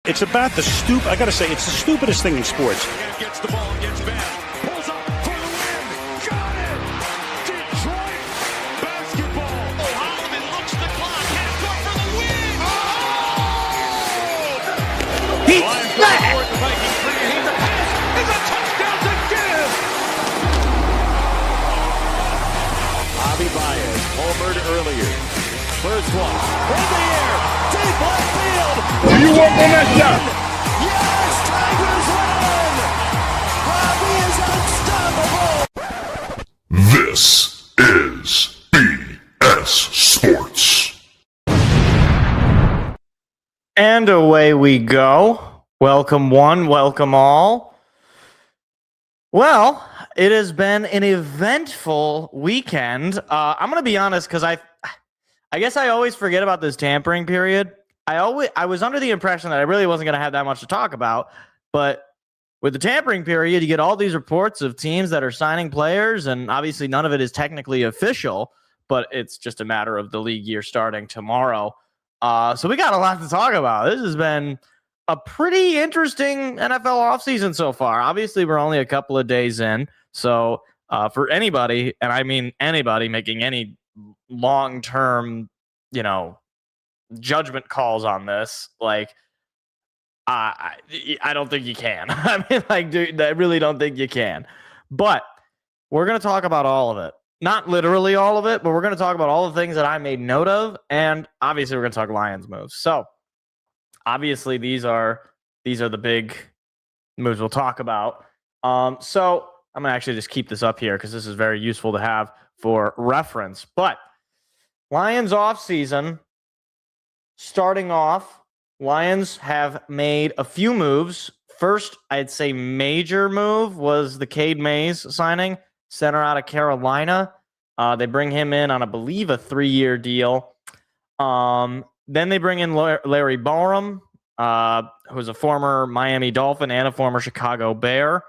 It's about the I got to say, it's the stupidest thing in sports. Gets the ball, gets back, pulls up for the win. Got it! Detroit basketball. Oh, Holliman looks the clock. Half court for the win. Oh! He's back! The Vikings bring it. He's a pass. It's a touchdown to give. Javi Baez, homered earlier. First one, in the air, deep left field. Do you want the next shot? Yes, Tigers win! Javi is unstoppable! This is BS Sports. And away we go. Welcome one, welcome all. Well, it has been an eventful weekend. I'm going to be honest because I guess I always forget about this tampering period. I was under the impression that I really wasn't going to have that much to talk about, but with the tampering period, you get all these reports of teams that are signing players, and obviously none of it is technically official, but it's just a matter of the league year starting tomorrow. So we got a lot to talk about. This has been a pretty interesting NFL offseason so far. Obviously, we're only a couple of days in, so for anybody, and I mean anybody making any long-term, judgment calls on this, I don't think you can. I mean, dude, I really don't think you can. But we're going to talk about all of it. Not literally all of it, but we're going to talk about all the things that I made note of, and obviously we're going to talk Lions moves. So, obviously these are the big moves we'll talk about. So, I'm going to actually just keep this up here because this is very useful to have for reference. But Lions offseason, starting off, Lions have made a few moves. First, I'd say major move was the Cade Mays signing, center out of Carolina. They bring him in on, I believe, a 3-year deal. Then they bring in Larry Borum, who's a former Miami Dolphin and a former Chicago Bear.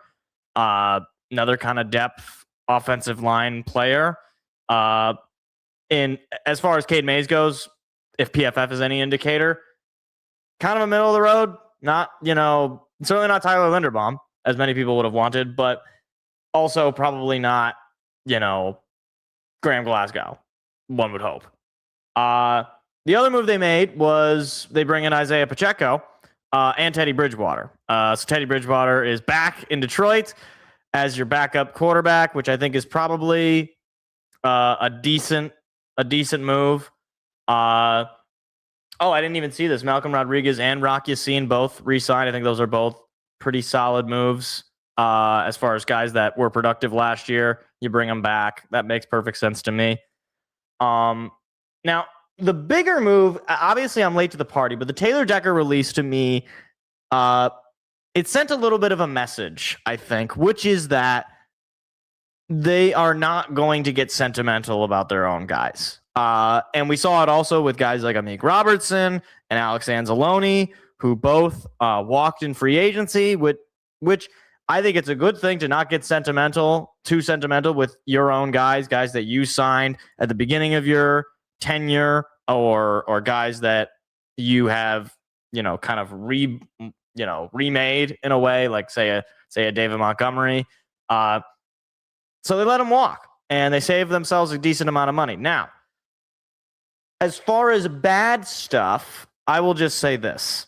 Another kind of depth offensive line player. As far as Cade Mays goes, if PFF is any indicator, kind of a middle of the road, not, certainly not Tyler Linderbaum, as many people would have wanted, but also probably not, Graham Glasgow, one would hope. The other move they made was they bring in Isaiah Pacheco and Teddy Bridgewater. So Teddy Bridgewater is back in Detroit as your backup quarterback, which I think is probably a decent move. I didn't even see this. Malcolm Rodriguez and Rock Yassin both re-signed. I think those are both pretty solid moves. As far as guys that were productive last year, you bring them back. That makes perfect sense to me. Now, the bigger move, obviously I'm late to the party, but the Taylor Decker release to me, it sent a little bit of a message, I think, which is that they are not going to get sentimental about their own guys. And we saw it also with guys like Amik Robertson and Alex Anzalone, who both walked in free agency, which I think it's a good thing to not get too sentimental with your own guys that you signed at the beginning of your tenure, or guys that you have, kind of remade in a way, like say a David Montgomery. So they let him walk, and they saved themselves a decent amount of money. Now, as far as bad stuff, I will just say this.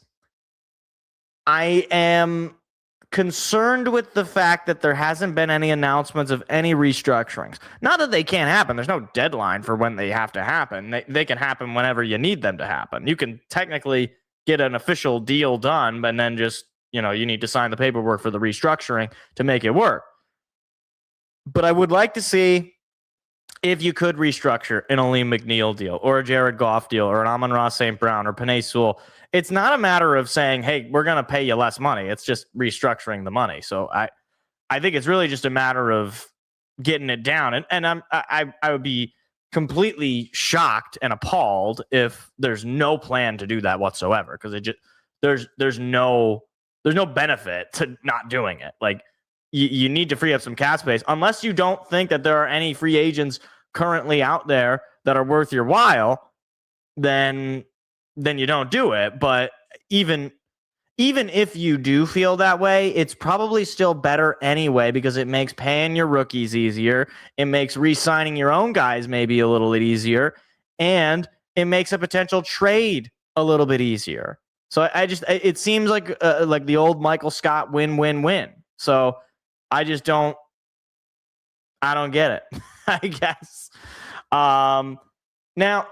I am concerned with the fact that there hasn't been any announcements of any restructurings. Not that they can't happen. There's no deadline for when they have to happen. They can happen whenever you need them to happen. You can technically get an official deal done, but then just, you need to sign the paperwork for the restructuring to make it work. But I would like to see if you could restructure an Aleem McNeil deal or a Jared Goff deal or an Amon-Ra St. Brown or Penei Sewell. It's not a matter of saying, hey, we're going to pay you less money. It's just restructuring the money. So I think it's really just a matter of getting it down. And I would be completely shocked and appalled if there's no plan to do that whatsoever, because there's no benefit to not doing it. Like, you need to free up some cap space, unless you don't think that there are any free agents currently out there that are worth your while. Then you don't do it. But even even if you do feel that way, it's probably still better anyway because it makes paying your rookies easier. It makes re-signing your own guys maybe a little bit easier, and it makes a potential trade a little bit easier. So it seems like the old Michael Scott win-win-win. So I don't get it, I guess. Now,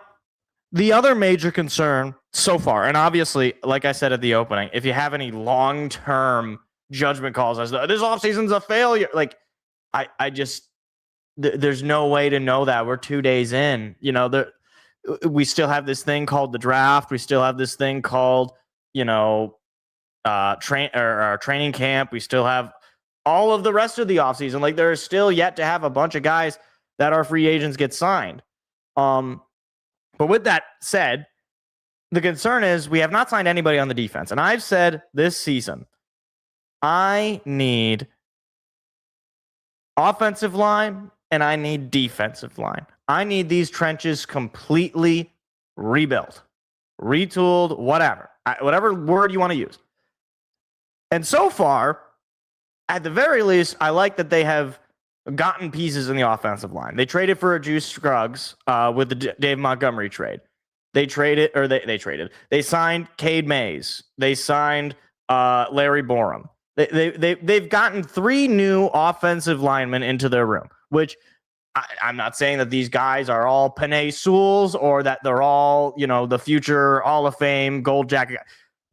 the other major concern so far, and obviously, like I said at the opening, if you have any long-term judgment calls as this offseason's a failure, like there's no way to know that. We're 2 days in. We still have this thing called the draft. We still have this thing called, training camp. We still have all of the rest of the offseason. Like, there is still yet to have a bunch of guys that are free agents get signed. But with that said, the concern is we have not signed anybody on the defense. And I've said this season, I need offensive line and I need defensive line. I need these trenches completely rebuilt, retooled, whatever word you want to use. And so far, at the very least, I like that they have gotten pieces in the offensive line. They traded for a Juice Scruggs with the Dave Montgomery trade. They signed Cade Mays. They signed Larry Borum. They've gotten 3 new offensive linemen into their room, which I'm not saying that these guys are all Penei Sewells or that they're all, the future Hall of Fame gold jacket,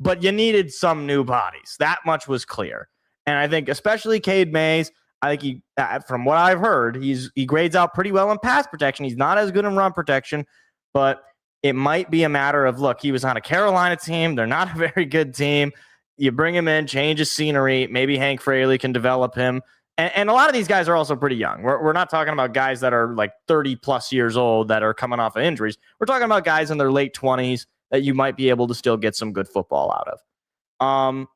but you needed some new bodies. That much was clear. And I think especially Cade Mays, I think from what I've heard, he grades out pretty well in pass protection. He's not as good in run protection, but it might be a matter of, look, he was on a Carolina team. They're not a very good team. You bring him in, change his scenery. Maybe Hank Fraley can develop him. And a lot of these guys are also pretty young. We're not talking about guys that are like 30 plus years old that are coming off of injuries. We're talking about guys in their late 20s that you might be able to still get some good football out of.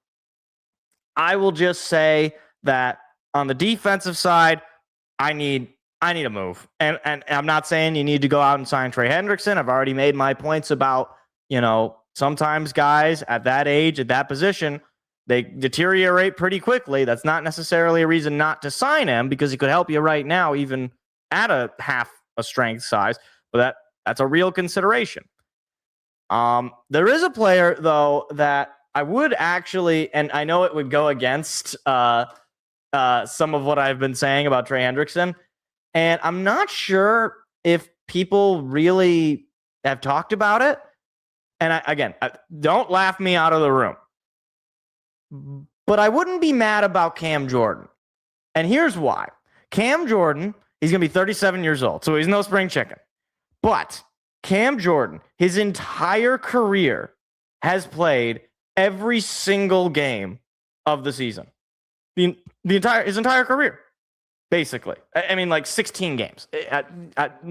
I will just say that on the defensive side, I need a move. And I'm not saying you need to go out and sign Trey Hendrickson. I've already made my points about, sometimes guys at that age, at that position, they deteriorate pretty quickly. That's not necessarily a reason not to sign him because he could help you right now, even at a half a strength size. But that's a real consideration. There is a player, though, that I would actually, and I know it would go against some of what I've been saying about Trey Hendrickson, and I'm not sure if people really have talked about it. And again, don't laugh me out of the room. But I wouldn't be mad about Cam Jordan. And here's why. Cam Jordan, he's going to be 37 years old, so he's no spring chicken. But Cam Jordan, his entire career, has played every single game of the season. His entire career, basically. I mean, like 16 games. I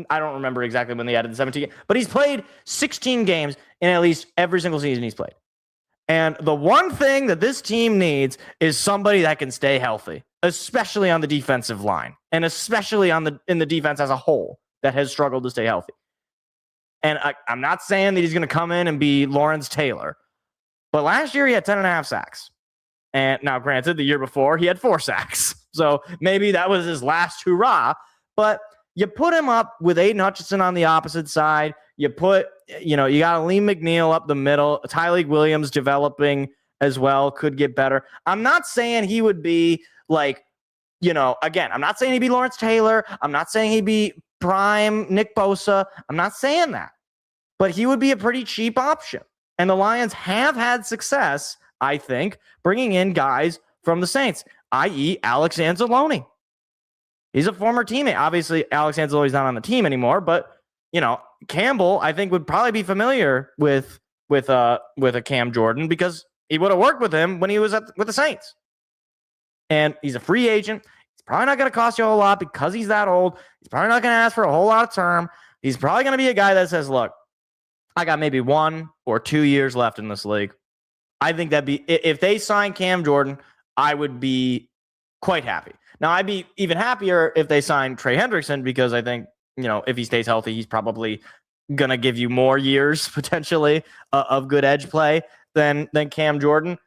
don't remember exactly when they added the 17, but he's played 16 games in at least every single season he's played. And the one thing that this team needs is somebody that can stay healthy, especially on the defensive line, and especially in the defense as a whole that has struggled to stay healthy. And I'm not saying that he's going to come in and be Lawrence Taylor, but last year he had 10.5 sacks. And now, granted, the year before he had 4 sacks. So maybe that was his last hurrah. But you put him up with Aiden Hutchinson on the opposite side. You got Aleem McNeil up the middle. Tyleik Williams developing as well, could get better. I'm not saying he would be like, again, I'm not saying he'd be Lawrence Taylor. I'm not saying he'd be prime Nick Bosa. I'm not saying that. But he would be a pretty cheap option. And the Lions have had success, I think, bringing in guys from the Saints, i.e. Alex Anzalone. He's a former teammate. Obviously, Alex Anzalone's not on the team anymore, but Campbell, I think, would probably be familiar with a Cam Jordan because he would have worked with him when he was with the Saints. And he's a free agent. He's probably not going to cost you a whole lot because he's that old. He's probably not going to ask for a whole lot of term. He's probably going to be a guy that says, look, I got maybe 1 or 2 years left in this league. I think if they sign Cam Jordan, I would be quite happy. Now, I'd be even happier if they sign Trey Hendrickson because I think, if he stays healthy, he's probably going to give you more years potentially of good edge play than Cam Jordan.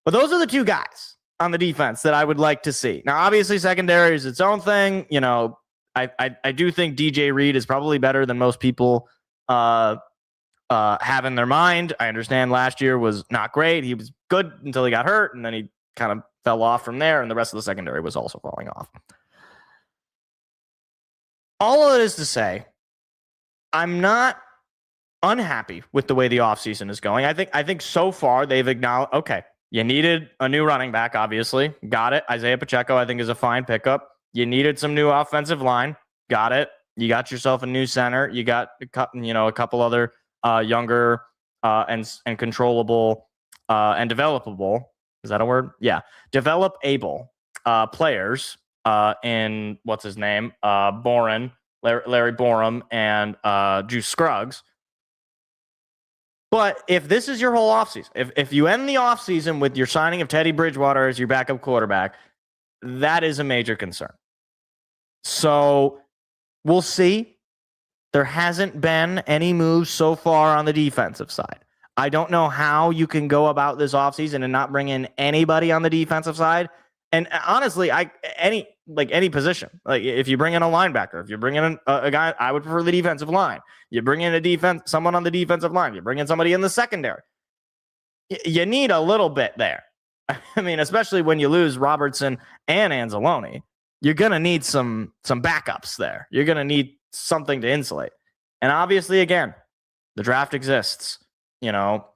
But those are the two guys on the defense that I would like to see. Now, obviously, secondary is its own thing. You know, I do think DJ Reed is probably better than most people have in their mind. I understand last year was not great. He was good until he got hurt, and then he kind of fell off from there, and the rest of the secondary was also falling off. All of it is to say, I'm not unhappy with the way the offseason is going. I think so far they've acknowledged, okay, you needed a new running back, obviously. Got it. Isaiah Pacheco, I think, is a fine pickup. You needed some new offensive line. Got it. You got yourself a new center. You got a couple other younger and controllable and developable. Is that a word? Yeah. Develop-able players in, what's his name? Larry Borum and Drew Scruggs. But if this is your whole offseason, if you end the offseason with your signing of Teddy Bridgewater as your backup quarterback, that is a major concern. So we'll see. There hasn't been any moves so far on the defensive side. I don't know how you can go about this offseason and not bring in anybody on the defensive side. And honestly, any position, like if you bring in a linebacker, if you bring in a guy, I would prefer the defensive line. You bring in someone on the defensive line. You bring in somebody in the secondary. You need a little bit there. I mean, especially when you lose Robertson and Anzalone, you're gonna need some backups there. You're gonna need something to insulate. And obviously, again, the draft exists. You know,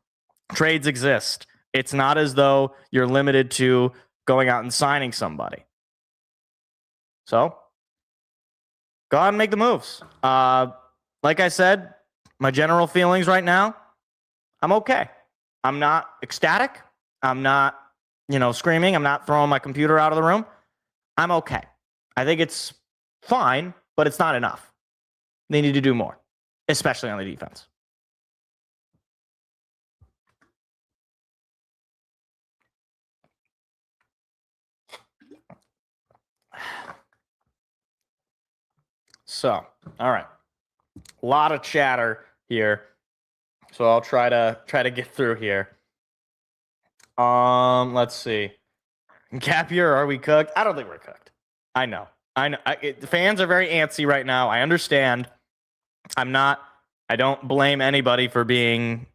trades exist. It's not as though you're limited to going out and signing somebody. So go out and make the moves. Like I said, my general feelings right now, I'm okay. I'm not ecstatic. I'm not, screaming. I'm not throwing my computer out of the room. I'm okay. I think it's fine, but it's not enough. They need to do more, especially on the defense. So, all right. A lot of chatter here. So I'll try to get through here. Let's see. Capier, are we cooked? I don't think we're cooked. I know. The fans are very antsy right now. I understand. I don't blame anybody for being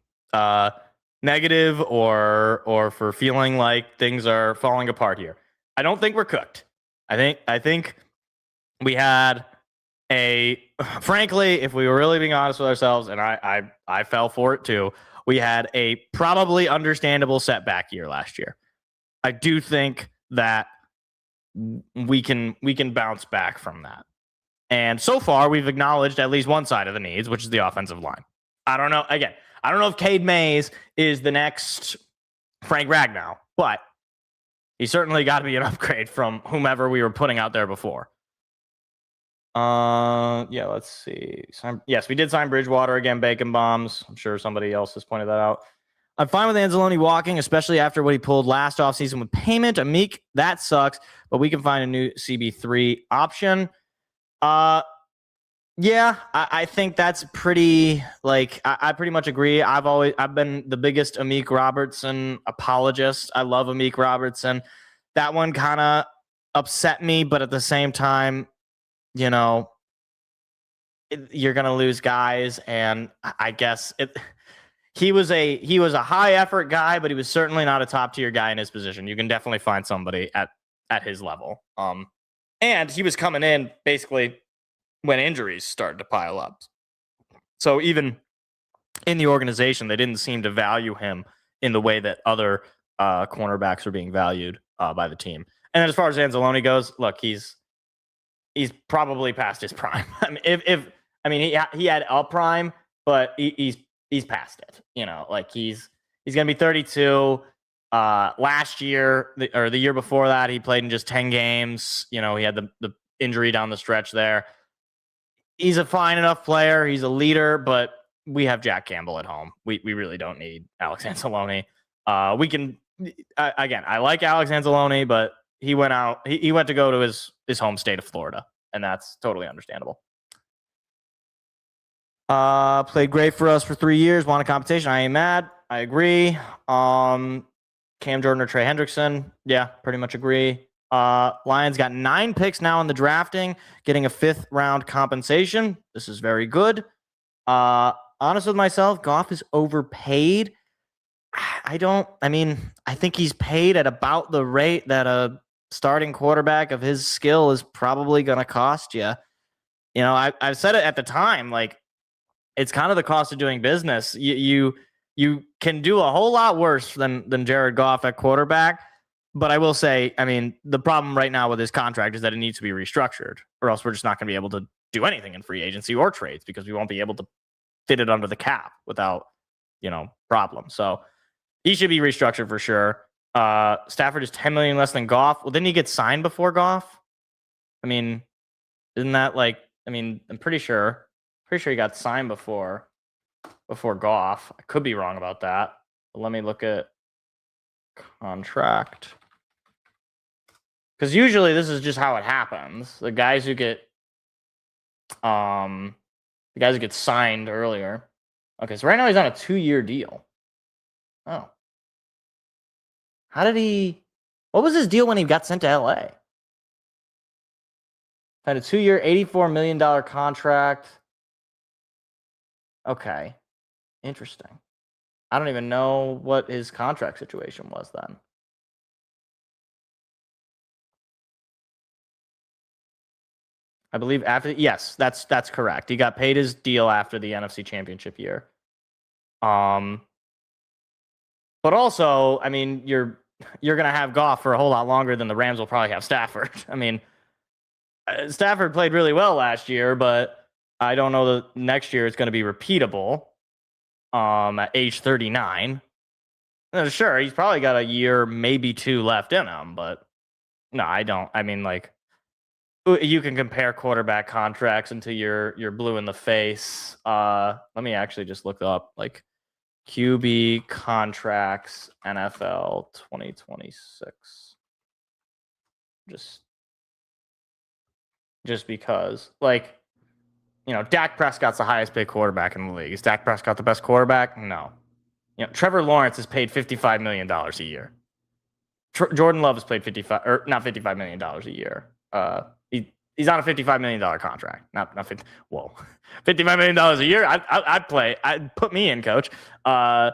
negative or for feeling like things are falling apart here. I don't think we're cooked. I think we had frankly, if we were really being honest with ourselves, and I fell for it too, we had a probably understandable setback year last year. I do think that we can bounce back from that. And so far, we've acknowledged at least one side of the needs, which is the offensive line. I don't know. Again, I don't know if Cade Mays is the next Frank Ragnow, but he certainly got to be an upgrade from whomever we were putting out there before. Yeah, let's see. Yes, we did sign Bridgewater again, bacon bombs. I'm sure somebody else has pointed that out. I'm fine with Anzalone walking, especially after what he pulled last offseason with payment. Amik, that sucks, but we can find a new CB3 option. Yeah, I think that's pretty, I pretty much agree. I've been the biggest Amik Robertson apologist. I love Amik Robertson. That one kind of upset me, but at the same time, you're going to lose guys. And I guess he was a high effort guy, but he was certainly not a top tier guy in his position. You can definitely find somebody at his level. And he was coming in basically when injuries started to pile up. So even in the organization, they didn't seem to value him in the way that other cornerbacks are being valued by the team. And then as far as Anzalone goes, look, he's probably past his prime. I mean, he had a prime, but he's past it. He's going to be 32. Last year or the year before that, he played in just 10 games. He had the injury down the stretch there. He's a fine enough player. He's a leader, but we have Jack Campbell at home. We really don't need Alex Anzalone. We can again. I like Alex Anzalone, but he went out. He went to go to his home state of Florida, and that's totally understandable. Played great for us for 3 years. Won a competition. I ain't mad. I agree. Cam Jordan or Trey Hendrickson. Yeah, pretty much agree. Lions got 9 picks now in the drafting, getting a 5th round compensation. This is very good. Honest with myself, Goff is overpaid. I think he's paid at about the rate that a starting quarterback of his skill is probably going to cost you. You know, I've said it at the time, like, it's kind of the cost of doing business. You can do a whole lot worse than Jared Goff at quarterback. But I will say, I mean, the problem right now with his contract is that it needs to be restructured, or else we're just not going to be able to do anything in free agency or trades because we won't be able to fit it under the cap without, problems. So he should be restructured for sure. Stafford is $10 million less than Goff. Well, didn't he get signed before Goff? I mean, isn't that I'm pretty sure he got signed before Goff. I could be wrong about that. But let me look at contract. Because usually this is just how it happens. The guys who get signed earlier. Okay, so right now he's on a 2-year deal. Oh. What was his deal when he got sent to LA? Had a 2-year, $84 million contract. Okay. Interesting. I don't even know what his contract situation was then. I believe yes, that's correct. He got paid his deal after the NFC Championship year. But also, I mean, you're going to have Goff for a whole lot longer than the Rams will probably have Stafford. I mean, Stafford played really well last year, but I don't know that next year it's going to be repeatable at age 39. Sure, he's probably got a year, maybe 2 left in him, but no, I don't. I mean, like, you can compare quarterback contracts until you're blue in the face. Let me actually just look up, like, QB contracts NFL 2026. Just because, like, Dak Prescott's the highest paid quarterback in the league. Is Dak Prescott the best quarterback? No. Trevor Lawrence is paid $55 million a year. Jordan Love is paid not $55 million a year. He's on a $55 million contract. Not 50. Whoa, $55 million a year. I'd play. I'd put me in, coach. Tua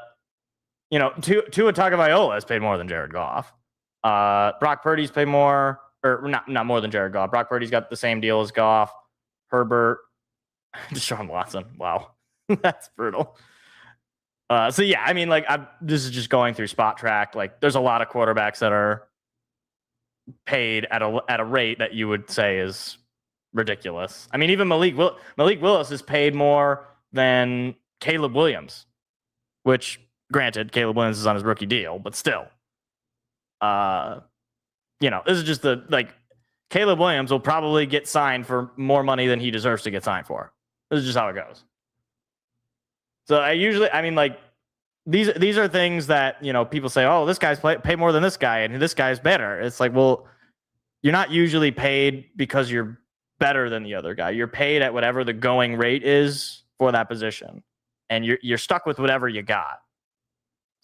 Tagovailoa is paid more than Jared Goff. Brock Purdy's paid more, or not more than Jared Goff. Brock Purdy's got the same deal as Goff. Herbert, Deshaun Watson. Wow, that's brutal. So yeah, I mean, like, this is just going through Spot Track. Like, there's a lot of quarterbacks that are paid at a rate that you would say is ridiculous. I mean, even Malik Willis is paid more than Caleb Williams, which, granted, Caleb Williams is on his rookie deal, but still, this is just Caleb Williams will probably get signed for more money than he deserves to get signed for. This is just how it goes. So these are things that, people say, oh, this guy's paid more than this guy and this guy's better. It's like, well, you're not usually paid because you're better than the other guy. You're paid at whatever the going rate is for that position, and you're stuck with whatever you got.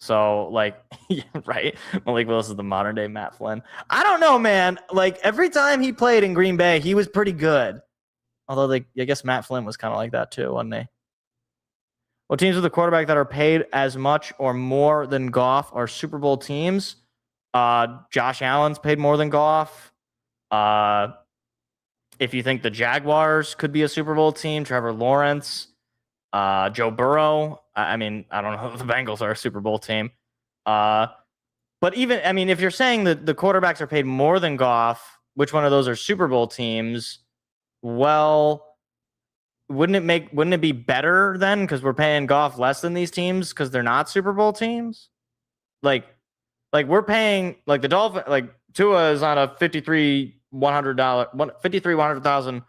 So, like, right? Malik Willis is the modern day Matt Flynn. I don't know, man. Like, every time he played in Green Bay, he was pretty good. Although, I guess Matt Flynn was kind of like that too, wasn't he? Well, teams with a quarterback that are paid as much or more than Goff are Super Bowl teams. Josh Allen's paid more than Goff. If you think the Jaguars could be a Super Bowl team, Trevor Lawrence, Joe Burrow. I don't know if the Bengals are a Super Bowl team. But even, if you're saying that the quarterbacks are paid more than Goff, which one of those are Super Bowl teams? Well, wouldn't it be better then? Because we're paying Goff less than these teams because they're not Super Bowl teams. Like we're paying, like, the Dolphins, like, Tua is on a $100,000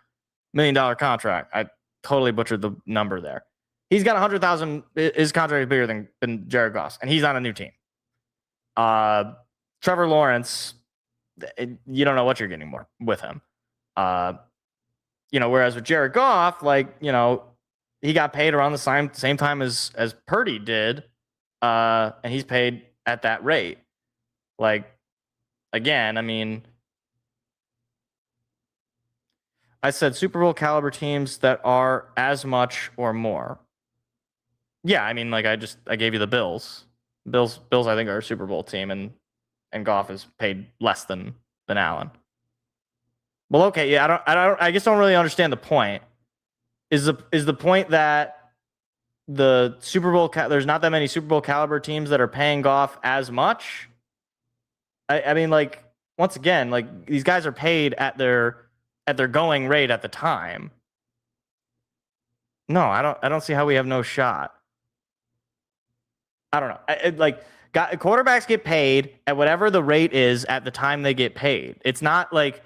million contract. I totally butchered the number there. He's got 100,000. His contract is bigger than Jared Goff, and he's on a new team. Trevor Lawrence, you don't know what you're getting more with him. Whereas with Jared Goff, he got paid around the same time as Purdy did, and he's paid at that rate. Like, again, I mean, I said Super Bowl caliber teams that are as much or more. Yeah, I mean, like I gave you the Bills. Bills, I think, are a Super Bowl team, and Goff is paid less than Allen. Well, okay, yeah, I just don't really understand the point. Is the point that the Super Bowl there's not that many Super Bowl caliber teams that are paying Goff as much? I mean, like, once again, like, these guys are paid at their going rate at the time. No, I don't see how we have no shot. I don't know. Quarterbacks get paid at whatever the rate is at the time they get paid. It's not like,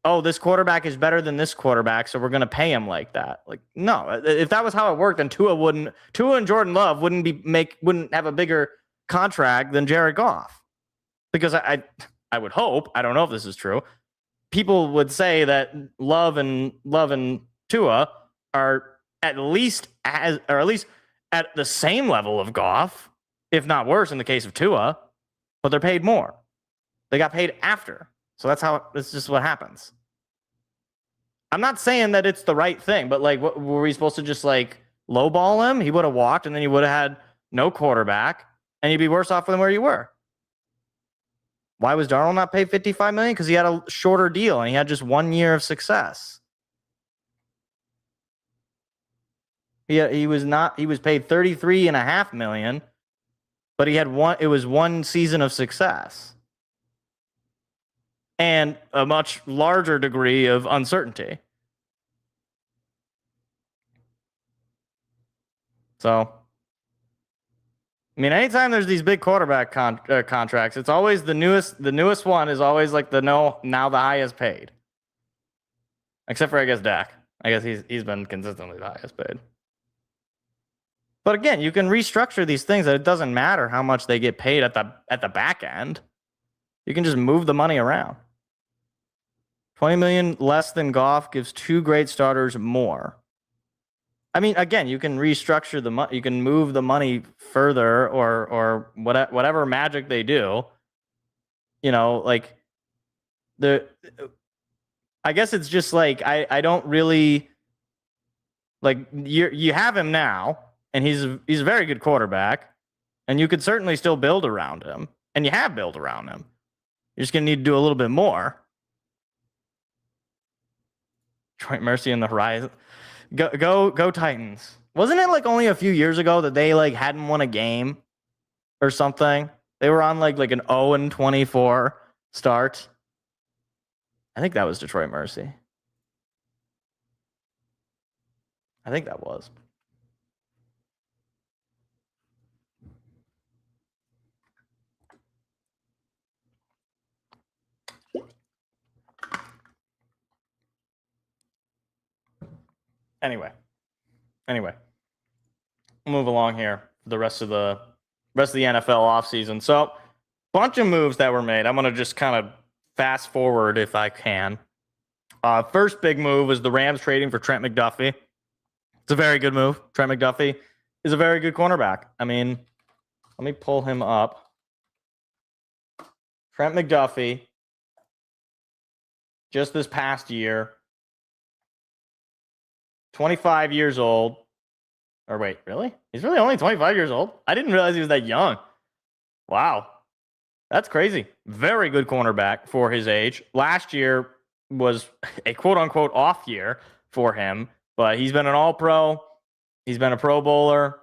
oh, this quarterback is better than this quarterback, so we're going to pay him like that. Like, no. If that was how it worked, then Tua and Jordan Love wouldn't have a bigger contract than Jared Goff. Because I would hope, I don't know if this is true, people would say that Love and Tua are at least at the same level of Goff, if not worse in the case of Tua, but they're paid more. They got paid after. So that's just what happens. I'm not saying that it's the right thing, but like, what were we supposed to just like lowball him? He would have walked, and then you would have had no quarterback, and you'd be worse off than where you were. Why was Darnold not paid $55 million? Because he had a shorter deal and he had just 1 year of success. He was paid $33.5 million, but it was 1 season of success. And a much larger degree of uncertainty. So, I mean, anytime there's these big quarterback contracts, it's always the newest one is always like now the highest paid. Except for, I guess, Dak. I guess he's been consistently the highest paid. But again, you can restructure these things that it doesn't matter how much they get paid at the back end. You can just move the money around. $20 million less than Goff gives 2 great starters more. I mean, again, you can restructure the money. You can move the money further, or whatever magic they do. You know, like I guess it's just like I don't really like you have him now, and he's a very good quarterback, and you could certainly still build around him, and you have built around him. You're just gonna need to do a little bit more. Detroit Mercy in the horizon. Go Titans. Wasn't it like only a few years ago that they like hadn't won a game or something? They were on like an 0-24 start. I think that was Detroit Mercy. I think that was. Anyway, we'll move along here for the rest of the NFL offseason. So, bunch of moves that were made. I'm going to just kind of fast forward if I can. First big move was the Rams trading for Trent McDuffie. It's a very good move. Trent McDuffie is a very good cornerback. I mean, let me pull him up. Trent McDuffie, just this past year, 25 years old. Or wait, really? He's really only 25 years old? I didn't realize he was that young. Wow. That's crazy. Very good cornerback for his age. Last year was a quote-unquote off year for him, but he's been an all-pro. He's been a Pro Bowler.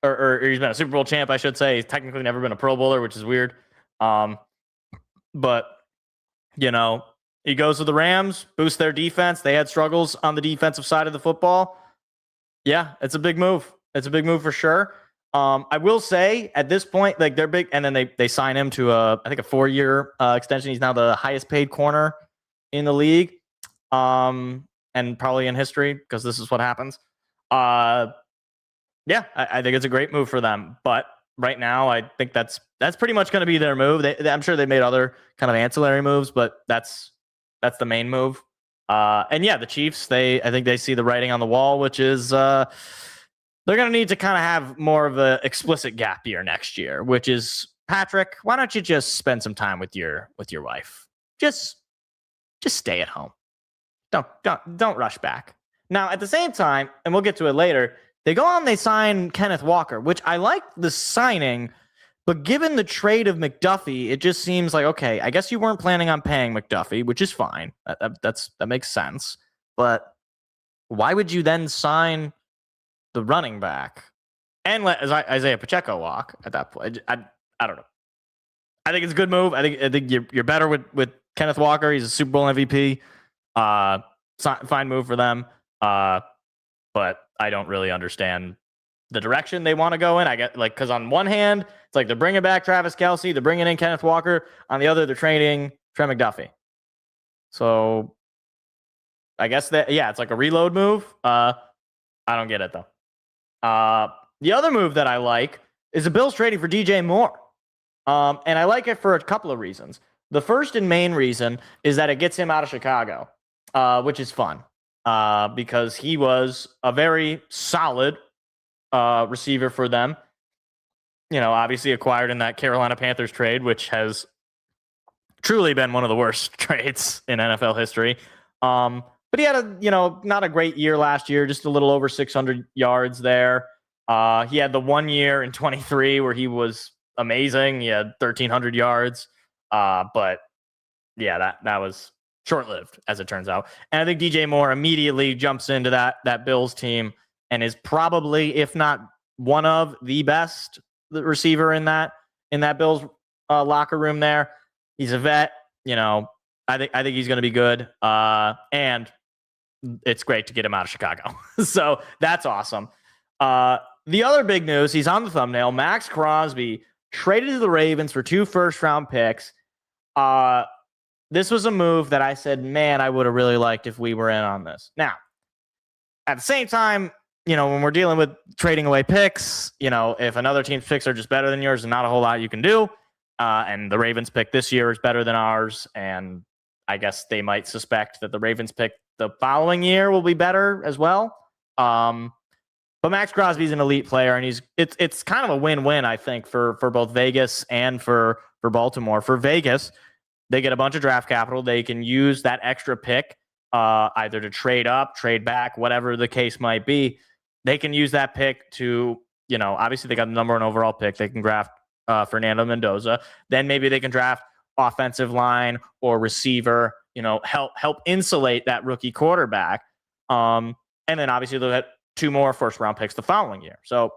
Or he's been a Super Bowl champ, I should say. He's technically never been a Pro Bowler, which is weird. But, you know, he goes to the Rams, boosts their defense. They had struggles on the defensive side of the football. Yeah, it's a big move. It's a big move for sure. I will say at this point, like they're big, and then they sign him to I think a 4-year extension. He's now the highest paid corner in the league, and probably in history because this is what happens. Yeah, I think it's a great move for them. But right now, I think that's pretty much going to be their move. I'm sure they made other kind of ancillary moves, but that's the main move. And yeah, the Chiefs, I think they see the writing on the wall, which is they're going to need to kind of have more of an explicit gap year next year, which is Patrick, why don't you just spend some time with your wife? Just stay at home. Don't rush back. Now, at the same time, and we'll get to it later, they go on, they sign Kenneth Walker, which I like the signing, but given the trade of McDuffie, it just seems like, okay, I guess you weren't planning on paying McDuffie, which is fine. That makes sense. But why would you then sign the running back and let Isaiah Pacheco walk at that point? I don't know. I think it's a good move. I think you're better with Kenneth Walker. He's a Super Bowl MVP. Fine move for them. But I don't really understand the direction they want to go in. I get because on one hand, it's like they're bringing back Travis Kelce, they're bringing in Kenneth Walker. On the other, they're trading Trey McDuffie. So I guess it's like a reload move. I don't get it though. The other move that I like is the Bills trading for DJ Moore. And I like it for a couple of reasons. The first and main reason is that it gets him out of Chicago, which is fun because he was a very solid receiver for them. Obviously acquired in that Carolina Panthers trade, which has truly been one of the worst trades in NFL history. But he had not a great year last year, just a little over 600 yards there. He had the 1 year in 23 where he was amazing. He had 1,300 yards. But yeah, that was short-lived, as it turns out. And I think DJ Moore immediately jumps into that Bills team and is probably, if not one of the best receiver in that Bills locker room there. He's a vet. I think he's going to be good. And it's great to get him out of Chicago. So that's awesome. The other big news, he's on the thumbnail. Max Crosby traded to the Ravens for 2 first-round picks. This was a move that I said, man, I would have really liked if we were in on this. Now, at the same time, when we're dealing with trading away picks, if another team's picks are just better than yours, there's not a whole lot you can do. And the Ravens pick this year is better than ours. And I guess they might suspect that the Ravens pick the following year will be better as well. But Max Crosby's an elite player, and it's kind of a win-win, I think, for both Vegas and for Baltimore. For Vegas, they get a bunch of draft capital. They can use that extra pick either to trade up, trade back, whatever the case might be. They can use that pick to, obviously they got the number 1 overall pick. They can draft Fernando Mendoza. Then maybe they can draft offensive line or receiver, help insulate that rookie quarterback. And then obviously they'll get 2 more first-round picks the following year. So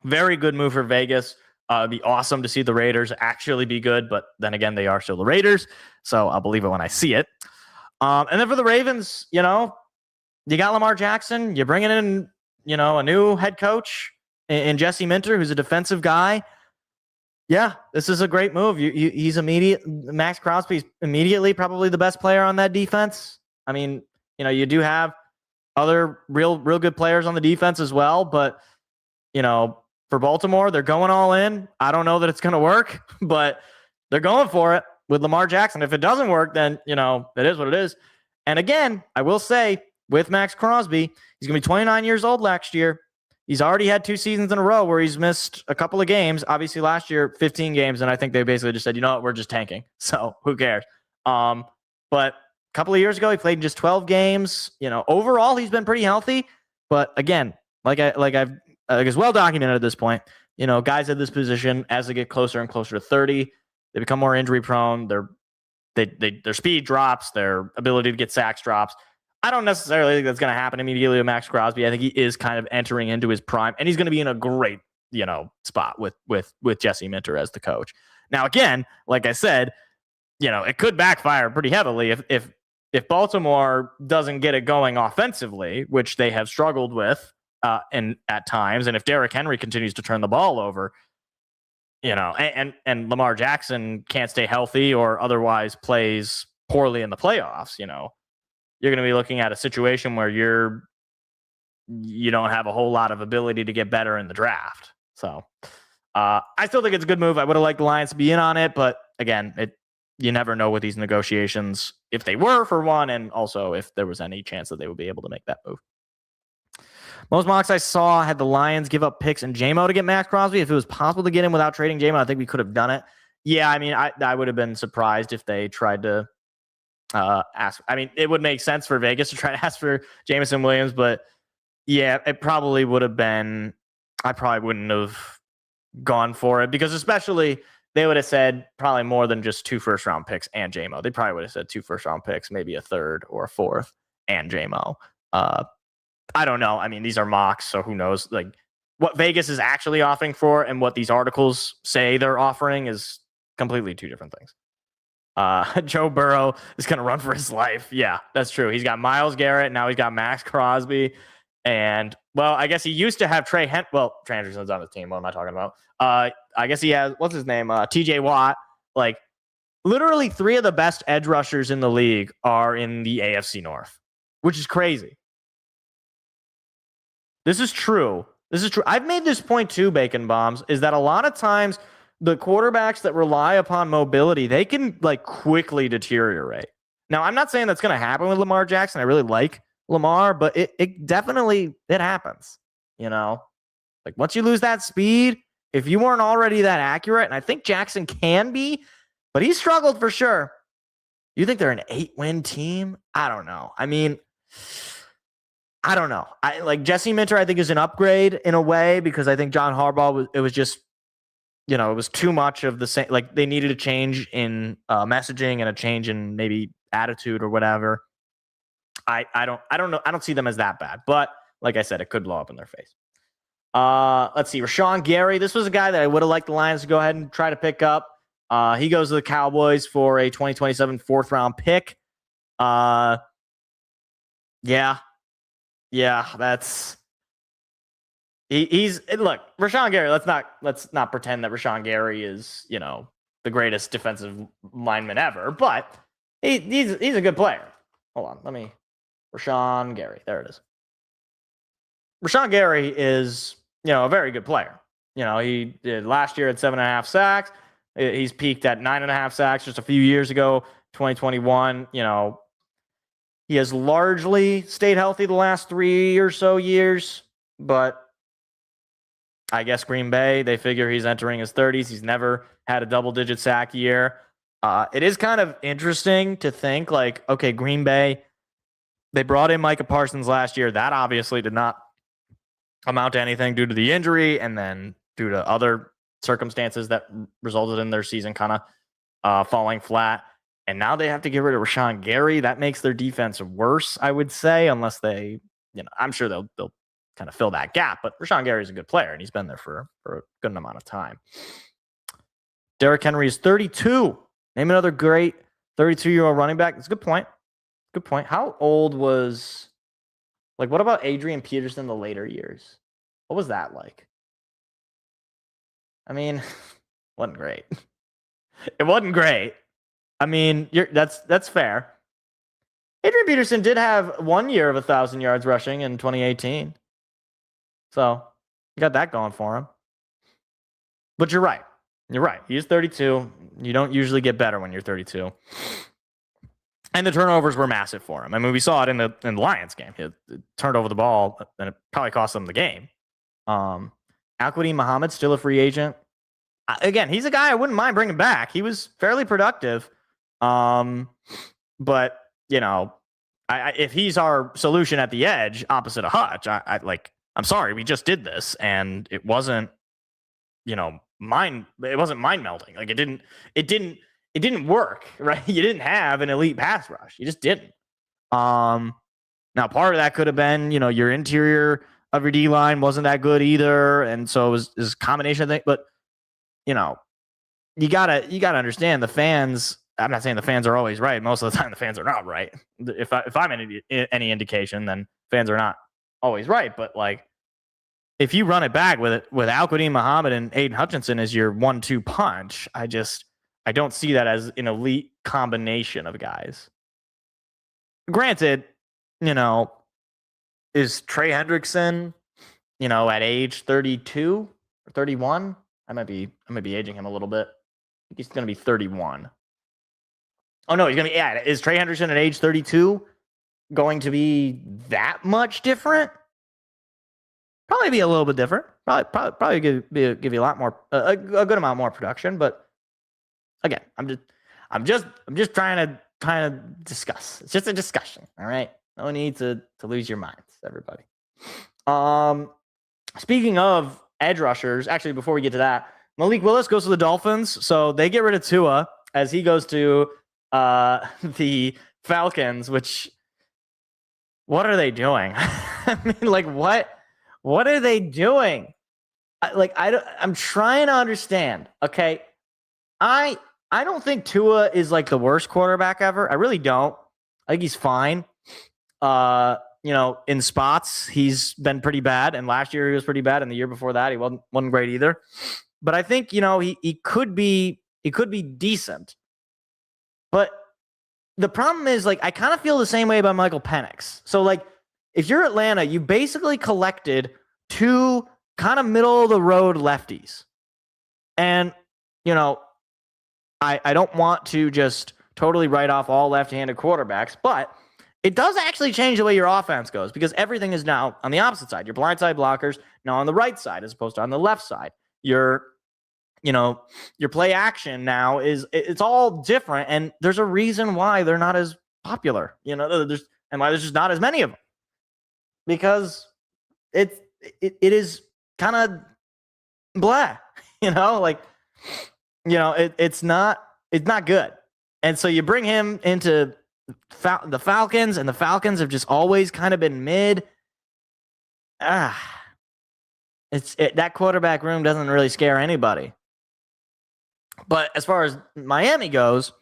very good move for Vegas. It'd be awesome to see the Raiders actually be good, but then again, they are still the Raiders, so I'll believe it when I see it. And then for the Ravens, you got Lamar Jackson. You're bringing in, a new head coach in Jesse Minter, who's a defensive guy. Yeah, this is a great move. He's immediate. Max Crosby's immediately probably the best player on that defense. I mean, you do have other real good players on the defense as well, but for Baltimore, they're going all in. I don't know that it's going to work, but they're going for it with Lamar Jackson. If it doesn't work, then it is what it is. And again, I will say with Max Crosby, he's going to be 29 years old next year. He's already had 2 seasons in a row where he's missed a couple of games. Obviously, last year, 15 games, and I think they basically just said, you know what, we're just tanking. So who cares? But a couple of years ago, he played in just 12 games. Overall, he's been pretty healthy. But again, like it's well documented at this point. Guys at this position, as they get closer and closer to 30, they become more injury prone. Their speed drops. Their ability to get sacks drops. I don't necessarily think that's going to happen immediately with Max Crosby. I think he is kind of entering into his prime, and he's going to be in a great, spot with Jesse Minter as the coach. Now, again, like I said, it could backfire pretty heavily if Baltimore doesn't get it going offensively, which they have struggled with and at times, and if Derrick Henry continues to turn the ball over, and Lamar Jackson can't stay healthy or otherwise plays poorly in the playoffs, you're going to be looking at a situation where you don't have a whole lot of ability to get better in the draft. So I still think it's a good move. I would have liked the Lions to be in on it, but again, you never know with these negotiations if they were for one, and also if there was any chance that they would be able to make that move. Most mocks I saw had the Lions give up picks and J-Mo to get Max Crosby. If it was possible to get him without trading J-Mo, I think we could have done it. Yeah, I mean, I would have been surprised if they tried to ask. I mean, it would make sense for Vegas to try to ask for Jameson Williams, but yeah, it probably would have been. I probably wouldn't have gone for it because especially they would have said probably more than just 2 first-round picks and J-Mo. They probably would have said 2 first-round picks, maybe a third or a fourth, and J-Mo. I don't know. I mean, these are mocks, so who knows? Like what Vegas is actually offering for and what these articles say they're offering is completely 2 different things. Joe Burrow is going to run for his life. Yeah, that's true. He's got Myles Garrett. Now he's got Max Crosby. And, well, I guess he used to have Trey Hendrickson's on his team. What am I talking about? I guess he has, what's his name? TJ Watt. Like, literally 3 of the best edge rushers in the league are in the AFC North, which is crazy. This is true. I've made this point too, Bacon Bombs, is that a lot of times the quarterbacks that rely upon mobility, they can like quickly deteriorate. Now, I'm not saying that's going to happen with Lamar Jackson. I really like Lamar, but it definitely happens. You know, like once you lose that speed, if you weren't already that accurate, and I think Jackson can be, but he struggled for sure. You think they're an 8-win team? I don't know. I mean, I don't know. I like Jesse Minter, I think, is an upgrade in a way because I think John Harbaugh was just, you know, it was too much of the same. Like they needed a change in messaging and a change in maybe attitude or whatever. I don't know. I don't see them as that bad, but like I said, it could blow up in their face. Let's see. Rashawn Gary. This was a guy that I would have liked the Lions to go ahead and try to pick up. He goes to the Cowboys for a 2027 4th-round pick. Yeah, that's he's look, Rashawn Gary, let's not pretend that Rashawn Gary is, you know, the greatest defensive lineman ever, but he's a good player. Hold on, Rashawn Gary, there it is. Rashawn Gary is, you know, a very good player. You know, he did last year at 7.5 sacks. He's peaked at 9.5 sacks just a few years ago, 2021, you know. He has largely stayed healthy the last 3 or so years, but I guess Green Bay, they figure he's entering his 30s. He's never had a double-digit sack year. It is kind of interesting to think, like, okay, Green Bay, they brought in Micah Parsons last year. That obviously did not amount to anything due to the injury and then due to other circumstances that resulted in their season kind of falling flat. And now they have to get rid of Rashawn Gary. That makes their defense worse, I would say, unless they, you know, I'm sure they'll kind of fill that gap. But Rashawn Gary is a good player, and he's been there for a good amount of time. Derrick Henry is 32. Name another great 32-year-old running back. It's a good point. Good point. How old was, like, what about Adrian Peterson in the later years? What was that like? I mean, wasn't great. It wasn't great. I mean, that's fair. Adrian Peterson did have 1 year of 1,000 yards rushing in 2018. So you got that going for him. But you're right. You're right. He's 32. You don't usually get better when you're 32. And the turnovers were massive for him. I mean, we saw it in the Lions game. He turned over the ball, and it probably cost them the game. Al-Quadin Muhammad, still a free agent. Again, he's a guy I wouldn't mind bringing back. He was fairly productive. But, you know, if he's our solution at the edge opposite of Hutch, I'm sorry, we just did this and it wasn't, you know, it wasn't mind melting. Like it didn't work, right? You didn't have an elite pass rush. You just didn't. Now part of that could have been, you know, your interior of your D line wasn't that good either. And so it was a combination of things, but you know, you gotta understand the fans. I'm not saying the fans are always right. Most of the time, the fans are not right. If I'm any indication, then fans are not always right. But like, if you run it back with Al-Quadin Muhammad and Aiden Hutchinson as your 1-2 punch, I don't see that as an elite combination of guys. Granted, you know, is Trey Hendrickson, you know, at age 32 or 31? I might be aging him a little bit. I think he's going to be 31. Oh, no, he's going to be, yeah. Is Trey Hendrickson at age 32 going to be that much different? probably be a little bit different. Probably give you a lot more, a good amount more production. But again, I'm just trying to discuss. It's just a discussion. All right. No need to lose your minds, everybody. Speaking of edge rushers, actually, before we get to that, Malik Willis goes to the Dolphins, so they get rid of Tua as he goes to the Falcons. Which, what are they doing? I mean, like, what are they doing? I'm trying to understand. Okay, I don't think Tua is like the worst quarterback ever. I really don't. I think he's fine. In spots, he's been pretty bad. And last year he was pretty bad. And the year before that, he wasn't great either. But I think, he could be decent. But the problem is, like, I kind of feel the same way about Michael Penix. So, like, if you're Atlanta, you basically collected two kind of middle of the road lefties. And, I don't want to just totally write off all left-handed quarterbacks, but it does actually change the way your offense goes because everything is now on the opposite side. Your blindside blockers now on the right side as opposed to on the left side. Your play action now it's all different, and there's a reason why they're not as popular. And why there's just not as many of them because it is kind of blah. It's not good, and so you bring him into the Falcons, and the Falcons have just always kind of been mid. That quarterback room doesn't really scare anybody. But as far as Miami goes,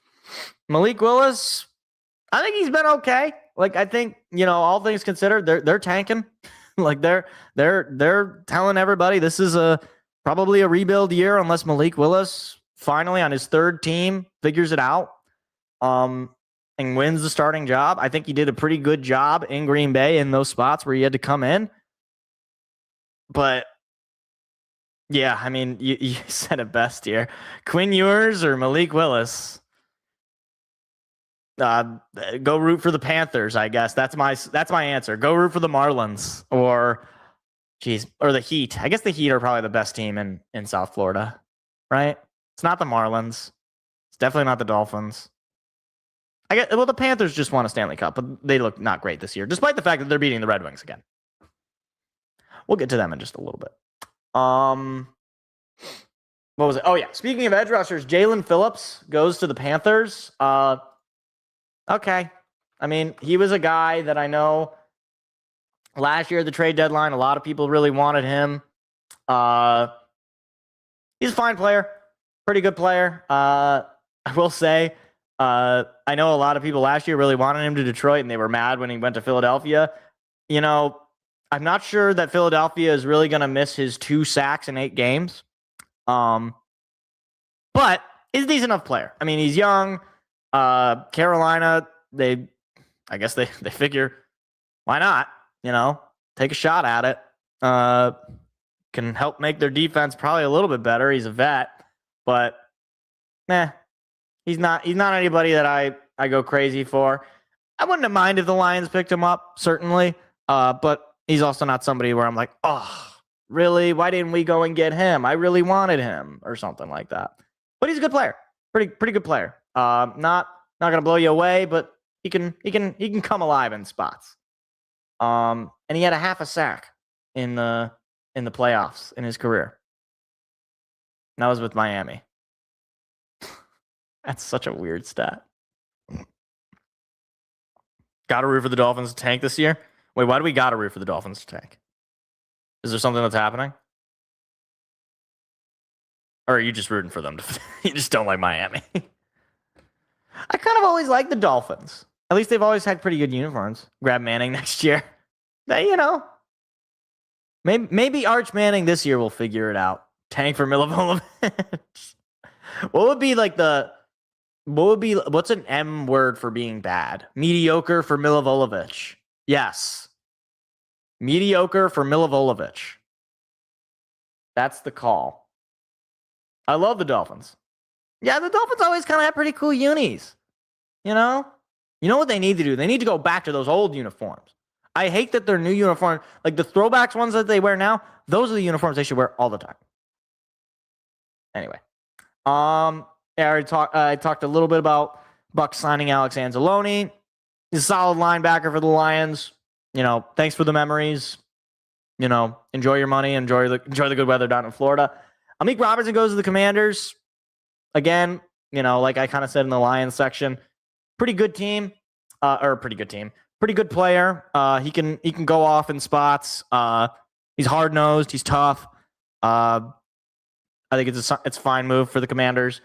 Malik Willis, I think he's been okay. Like, I think, all things considered, they're tanking. Like, they're telling everybody this is probably a rebuild year unless Malik Willis finally on his third team figures it out. And wins the starting job. I think he did a pretty good job in Green Bay in those spots where he had to come in. But, yeah, I mean, you said it best here. Quinn Ewers or Malik Willis? Go root for the Panthers, I guess. That's my answer. Go root for the Marlins or the Heat. I guess the Heat are probably the best team in South Florida, right? It's not the Marlins. It's definitely not the Dolphins. The Panthers just won a Stanley Cup, but they look not great this year, despite the fact that they're beating the Red Wings again. We'll get to them in just a little bit. What was it? Oh, yeah. Speaking of edge rushers, Jalen Phillips goes to the Panthers. Okay. I mean, he was a guy that I know last year at the trade deadline, a lot of people really wanted him. He's a fine player, pretty good player. I will say, I know a lot of people last year really wanted him to Detroit, and they were mad when he went to Philadelphia. I'm not sure that Philadelphia is really going to miss his 2 sacks in 8 games. But he's a decent enough player. I mean, he's young. Carolina, I guess they figure, why not? Take a shot at it. Can help make their defense probably a little bit better. He's a vet, but he's not anybody that I go crazy for. I wouldn't have minded if the Lions picked him up, certainly. But he's also not somebody where I'm like, oh, really? Why didn't we go and get him? I really wanted him or something like that. But he's a good player. Pretty good player. Not gonna blow you away, but he can come alive in spots. And he had a half a sack in the playoffs in his career. And that was with Miami. That's such a weird stat. Got to root for the Dolphins to tank this year? Wait, why do we got to root for the Dolphins to tank? Is there something that's happening? Or are you just rooting for them? You just don't like Miami? I kind of always like the Dolphins. At least they've always had pretty good uniforms. Grab Manning next year. Maybe Arch Manning this year will figure it out. Tank for Milivojevic. What's an M word for being bad? Mediocre for Milivojevic. Yes. Mediocre for Milivojevic. That's the call. I love the Dolphins. Yeah, the Dolphins always kind of have pretty cool unis. You know what they need to do? They need to go back to those old uniforms. I hate that their new uniform, like the throwbacks ones that they wear now, those are the uniforms they should wear all the time. Anyway, I talked a little bit about Bucs signing Alex Anzalone. He's a solid linebacker for the Lions. Thanks for the memories. Enjoy your money, enjoy the good weather down in Florida. Amik Robertson goes to the Commanders. Again, like I kind of said in the Lions section, pretty good team, pretty good player. He can go off in spots. He's hard nosed. He's tough. I think it's a fine move for the Commanders.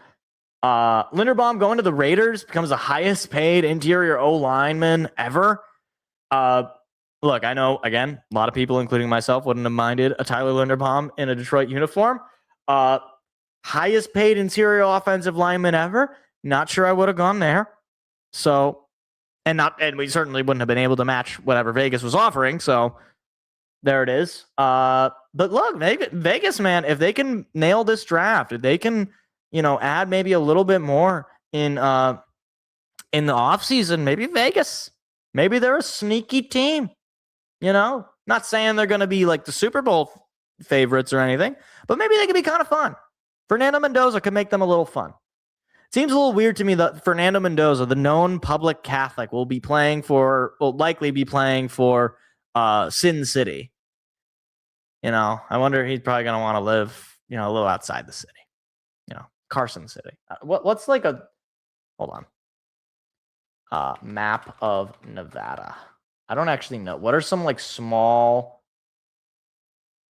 Linderbaum going to the Raiders becomes the highest paid interior O lineman ever. Look, I know, again, a lot of people, including myself, wouldn't have minded a Tyler Linderbaum in a Detroit uniform. Highest paid interior offensive lineman ever. Not sure I would have gone there. So, and we certainly wouldn't have been able to match whatever Vegas was offering. So there it is. But look, Vegas, man, if they can nail this draft, if they can, add maybe a little bit more in the offseason, maybe Vegas, maybe they're a sneaky team. Not saying they're going to be like the Super Bowl favorites or anything, but maybe they could be kind of fun. Fernando Mendoza could make them a little fun. Seems a little weird to me that Fernando Mendoza, the known public Catholic, will likely be playing for Sin City. I wonder, he's probably going to want to live, a little outside the city. Carson City. What's like hold on. Map of Nevada. I don't actually know. What are some like small,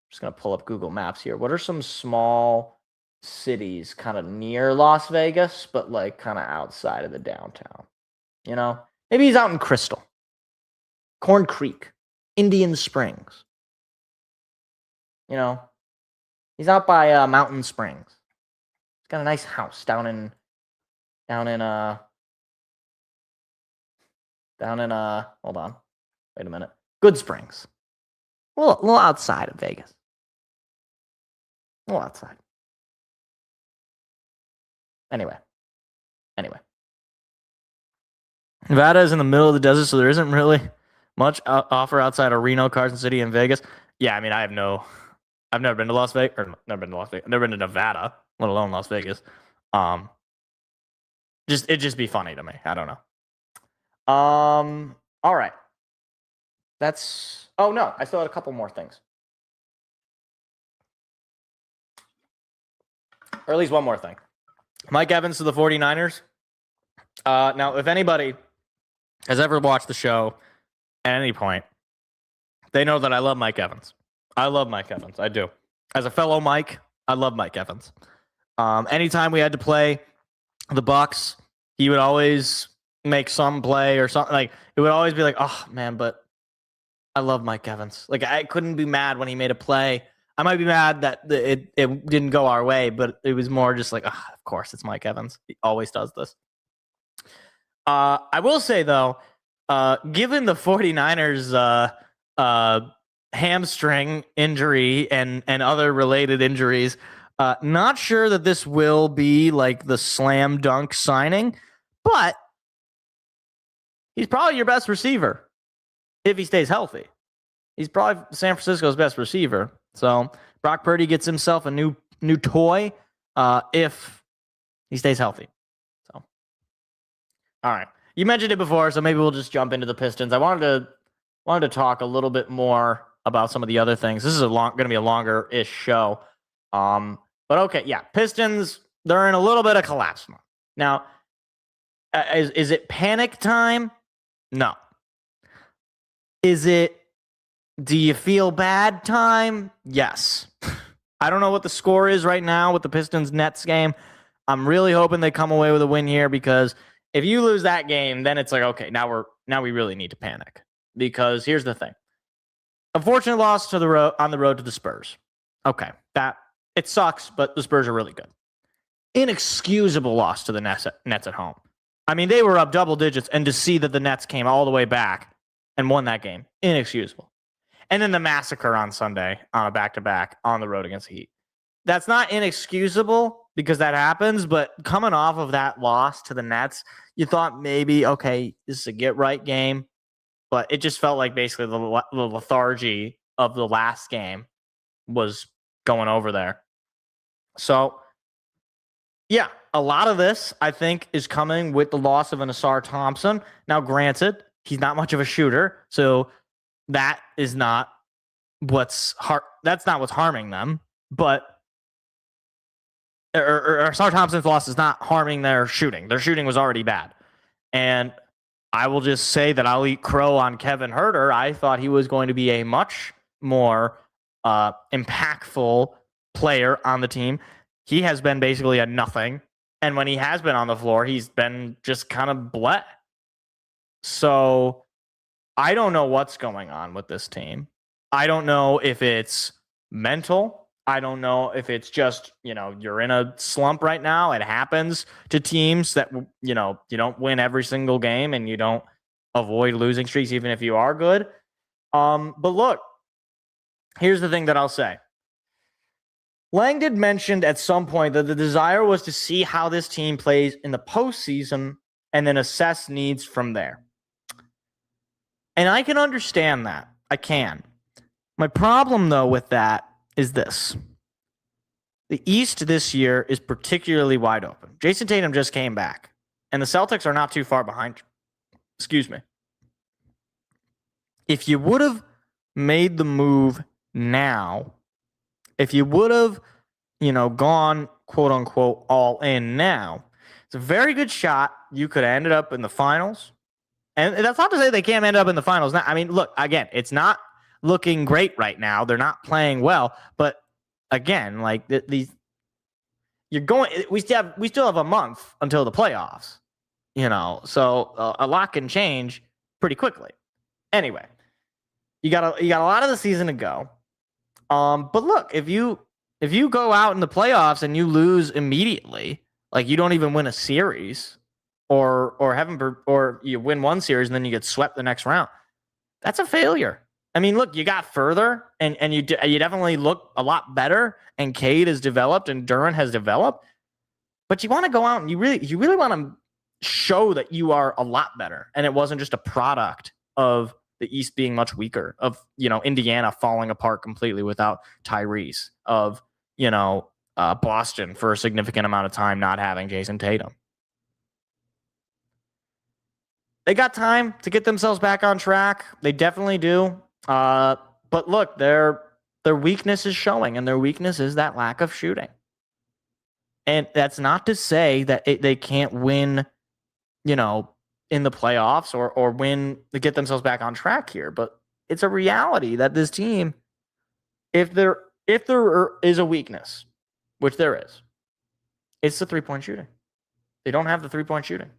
I'm just going to pull up Google Maps here. What are some small cities kind of near Las Vegas, but like kind of outside of the downtown? Maybe he's out in Crystal, Corn Creek, Indian Springs. He's out by Mountain Springs. He's got a nice house down in hold on. Wait a minute. Good Springs. A little outside of Vegas. A little outside. Anyway. Nevada is in the middle of the desert, so there isn't really much offer outside of Reno, Carson City, and Vegas. Yeah, I mean, I've never been to Las Vegas, or never been to Las Vegas. I've never been to Nevada, let alone Las Vegas. It'd just be funny to me. I don't know. All right. Oh no, I still had a couple more things. Or at least one more thing. Mike Evans to the 49ers. Now, if anybody has ever watched the show at any point, they know that I love Mike Evans. I love Mike Evans. I do. As a fellow Mike, I love Mike Evans. Anytime we had to play the Bucs, he would always make some play or something. Like, it would always be like, oh man, but I love Mike Evans. Like, I couldn't be mad when he made a play. I might be mad that it didn't go our way, but it was more just like, of course, it's Mike Evans. He always does this. I will say, though, given the 49ers hamstring injury and other related injuries, not sure that this will be like the slam dunk signing, but he's probably your best receiver if he stays healthy. He's probably San Francisco's best receiver. So Brock Purdy gets himself a new toy if he stays healthy. So, all right, you mentioned it before, so maybe we'll just jump into the Pistons. I wanted to talk a little bit more about some of the other things. This is going to be a longer-ish show. But okay, yeah, Pistons, they're in a little bit of collapse mode. Now, is it panic time? No. Is it, do you feel bad time? Yes. I don't know what the score is right now with the Pistons-Nets game. I'm really hoping they come away with a win here, because if you lose that game, then it's like, okay, now we really need to panic. Because here's the thing. Unfortunate loss on the road to the Spurs. Okay, that it sucks, but the Spurs are really good. Inexcusable loss to the Nets at home. I mean, they were up double digits, and to see that the Nets came all the way back and won that game, inexcusable. And then the massacre on Sunday on a back-to-back on the road against the Heat. That's not inexcusable because that happens, but coming off of that loss to the Nets, you thought maybe, okay, this is a get-right game. but it just felt like basically the lethargy of the last game was going over there. So, yeah, a lot of this, I think, is coming with the loss of an Asar Thompson. Now, granted, he's not much of a shooter, so that is not that's not what's harming them. But Asar Thompson's loss is not harming their shooting. Their shooting was already bad. And I will just say that I'll eat crow on Kevin Huerter. I thought he was going to be a much more impactful player on the team. He has been basically a nothing. And when he has been on the floor, he's been just kind of bleh. So I don't know what's going on with this team. I don't know if it's mental. I don't know if it's just, you're in a slump right now. It happens to teams that, you don't win every single game and you don't avoid losing streaks, even if you are good. But look, here's the thing that I'll say. Langdon mentioned at some point that the desire was to see how this team plays in the postseason and then assess needs from there. And I can understand that. I can. My problem, though, with that is this. The East this year is particularly wide open. Jason Tatum just came back, and the Celtics are not too far behind. Excuse me. If you would have made the move now, if you would have, gone, quote unquote, all in now, it's a very good shot you could have ended up in the finals. And that's not to say they can't end up in the finals now. I mean, look, again, it's not looking great right now. They're not playing well, but again, like we still have a month until the playoffs, so a lot can change pretty quickly. Anyway, you got a lot of the season to go. But look, if you go out in the playoffs and you lose immediately, like you don't even win a series, or you win one series and then you get swept the next round, that's a failure. I mean, look, you got further and you definitely look a lot better, and Cade has developed and Durant has developed, but you want to go out and you really want to show that you are a lot better, and it wasn't just a product of the East being much weaker, of Indiana falling apart completely without Tyrese, of Boston for a significant amount of time not having Jason Tatum. They got time to get themselves back on track. They definitely do. But look, their weakness is showing, and their weakness is that lack of shooting. And that's not to say that they can't win, in the playoffs or win to get themselves back on track here. But it's a reality that this team, if there is a weakness, which there is, it's the 3-point shooting. They don't have the 3-point shooting.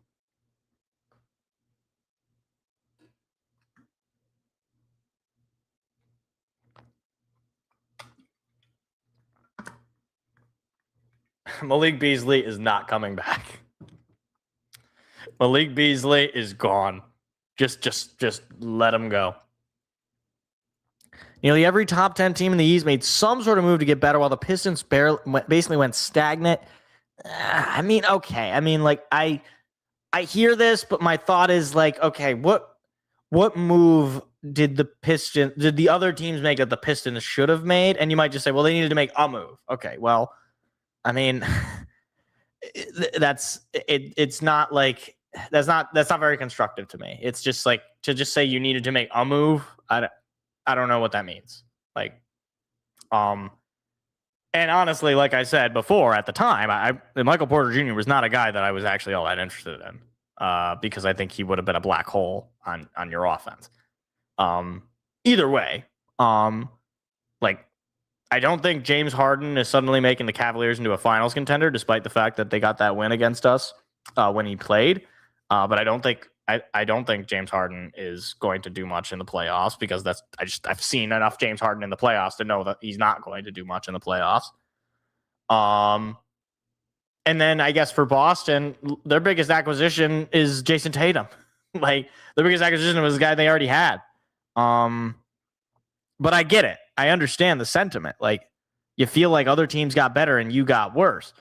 Malik Beasley is not coming back. Malik Beasley is gone. Just let him go. Nearly every top 10 team in the East made some sort of move to get better, while the Pistons basically went stagnant. I mean, okay. I mean, like I hear this, but my thought is like, okay, what move did the other teams make that the Pistons should have made? And you might just say, well, they needed to make a move. Okay, well, I mean, it's not like that's not very constructive to me. It's just like to just say you needed to make a move. I don't know what that means. Like, and honestly, like I said before, at the time, Michael Porter Jr. was not a guy that I was actually all that interested in, because I think he would have been a black hole on your offense. Either way, like, I don't think James Harden is suddenly making the Cavaliers into a finals contender, despite the fact that they got that win against us when he played. But I don't think James Harden is going to do much in the playoffs, because I've seen enough James Harden in the playoffs to know that he's not going to do much in the playoffs. And then I guess for Boston, their biggest acquisition is Jason Tatum. Like, the biggest acquisition was the guy they already had. But I get it. I understand the sentiment. Like, you feel like other teams got better and you got worse.